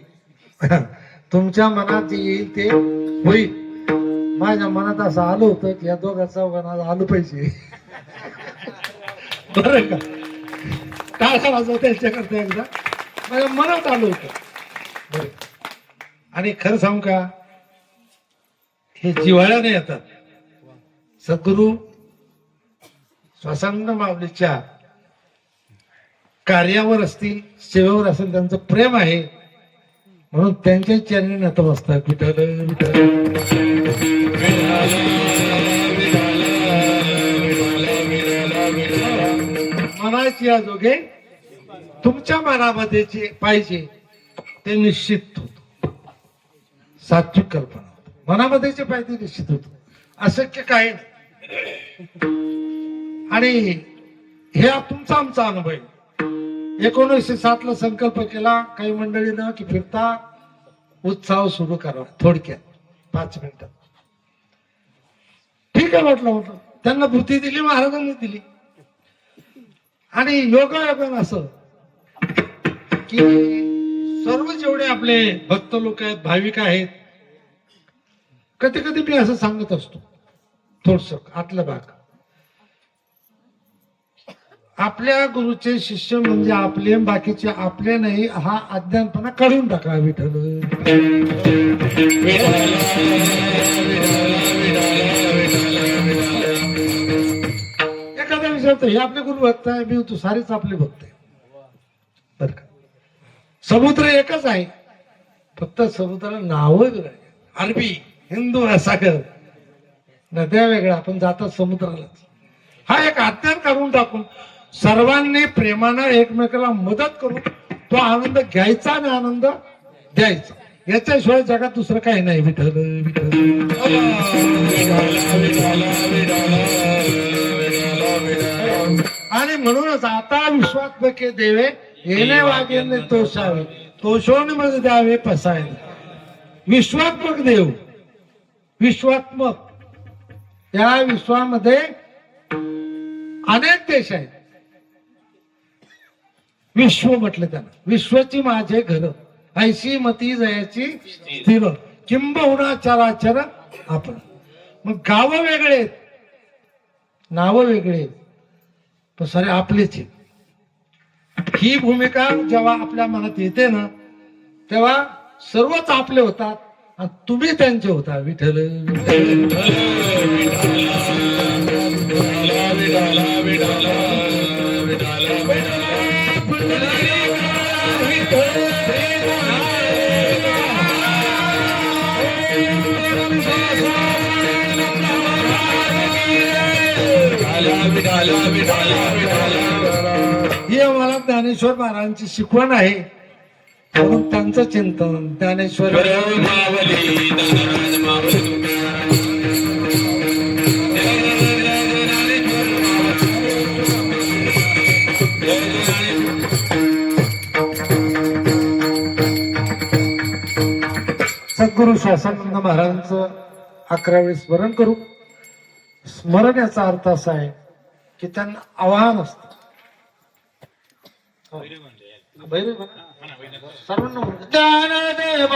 तुमच्या मनात येईल ते होईल. माझ्या मनात असं आलं होतं की या दोघा चौघांना आलं पाहिजे. बरं का, टाळा वाजव त्यांच्याकरता एकदा. माझ्या मनात आलं होतं. बरं, आणि खरं सांगू का, हे जिव्हाळ्याने येतात. सद्गुरु श्वासानंद माऊलीच्या कार्यावर असतील, सेवेवर असेल, त्यांचं प्रेम आहे म्हणून त्यांच्या चरणी नतमस्तक. विठ्ठल विठ्ठल. मनाची जोगे तुमच्या मनामध्ये जे पाहिजे ते निश्चित होत. सात्विक कल्पना होत. मनामध्ये जे पाहिजे ते निश्चित होत. अशक्य काही नाही. आणि हे तुमचा आमचा अनुभव आहे. 1907 ला संकल्प केला काही मंडळीनं की फिरता उत्सव सुरू करावा. थोडक्यात 5 मिनिटात ठीक आहे म्हटलं. त्यांना बुद्धी दिली, महाराजांनी दिली. आणि योगायोगानं असं की सर्व जेवढे आपले भक्त लोक आहेत, भाविक आहेत, कधी कधी मी असं सांगत असतो थोडस आतला भाग. आपल्या गुरुचे शिष्य म्हणजे आपले, बाकीचे आपले नाही, हा अज्ञानपणा काढून टाका. विठ्ठल एखादा विचारतो हे आपले गुरु भक्त आहे, मी तू सारेच आपले भक्त आहे. बर का? समुद्र एकच आहे, फक्त समुद्राला नाव वेगळं आहे. अरबी, हिंदू, सागर, नद्या वेगळ्या, आपण जातात समुद्रालाच. हा एक अज्ञान काढून टाकून सर्वांनी प्रेमानं एकमेकाला मदत करून तो आनंद घ्यायचा आणि आनंद द्यायचा. याच्याशिवाय जगात दुसरं काही नाही. विठ्ठल विठ्ठल. आणि म्हणूनच आता विश्वात्मके देवे येणे वागेने तोषावे, तोषोने मध्ये द्यावे पसायला. विश्वात्मक देव, विश्वात्मक, या विश्वामध्ये अनेक देश आहेत. विश्व म्हटलं त्यांना. विश्वची माझे घर, ऐशी मती जयाची स्थिर, किंबहुना चराचर आपण. मग गाव वेगळे आहेत, नावं वेगळे आहेत, पण सारे आपलेच आहेत. ही भूमिका जेव्हा आपल्या मनात येते ना, तेव्हा सर्वच आपले होतात आणि तुम्ही त्यांचे होता. विठ्ठल ही आम्हाला ज्ञानेश्वर महाराजांची शिकवण आहे. म्हणून त्यांचं चिंतन ज्ञानेश्वर सद्गुरु श्वासानंद महाराजांचं 11 वेळी स्मरण करू. स्मरण याचा अर्थ असा आहे की त्यांना आव्हान असतं. सर्वांना ज्ञानदेव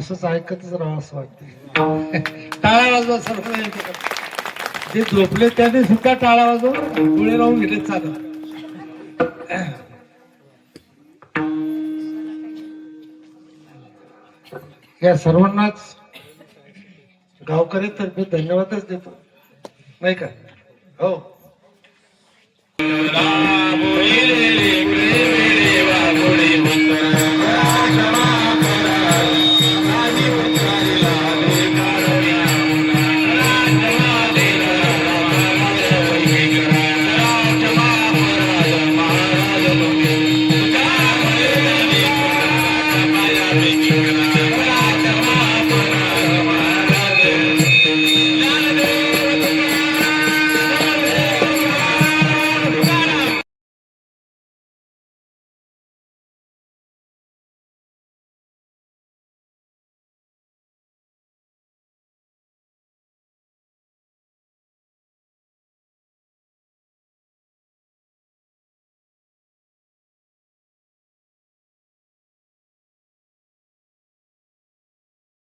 असंच ऐकतच राहावं असं वाटतं. टाळा वाजवा सर्व. जे झोपले त्याने सुद्धा टाळा वाजव, डोळे राहून गेले चालू. या सर्वांनाच गावकऱ्यांतर्फे धन्यवादच देतो, नाही का? हो.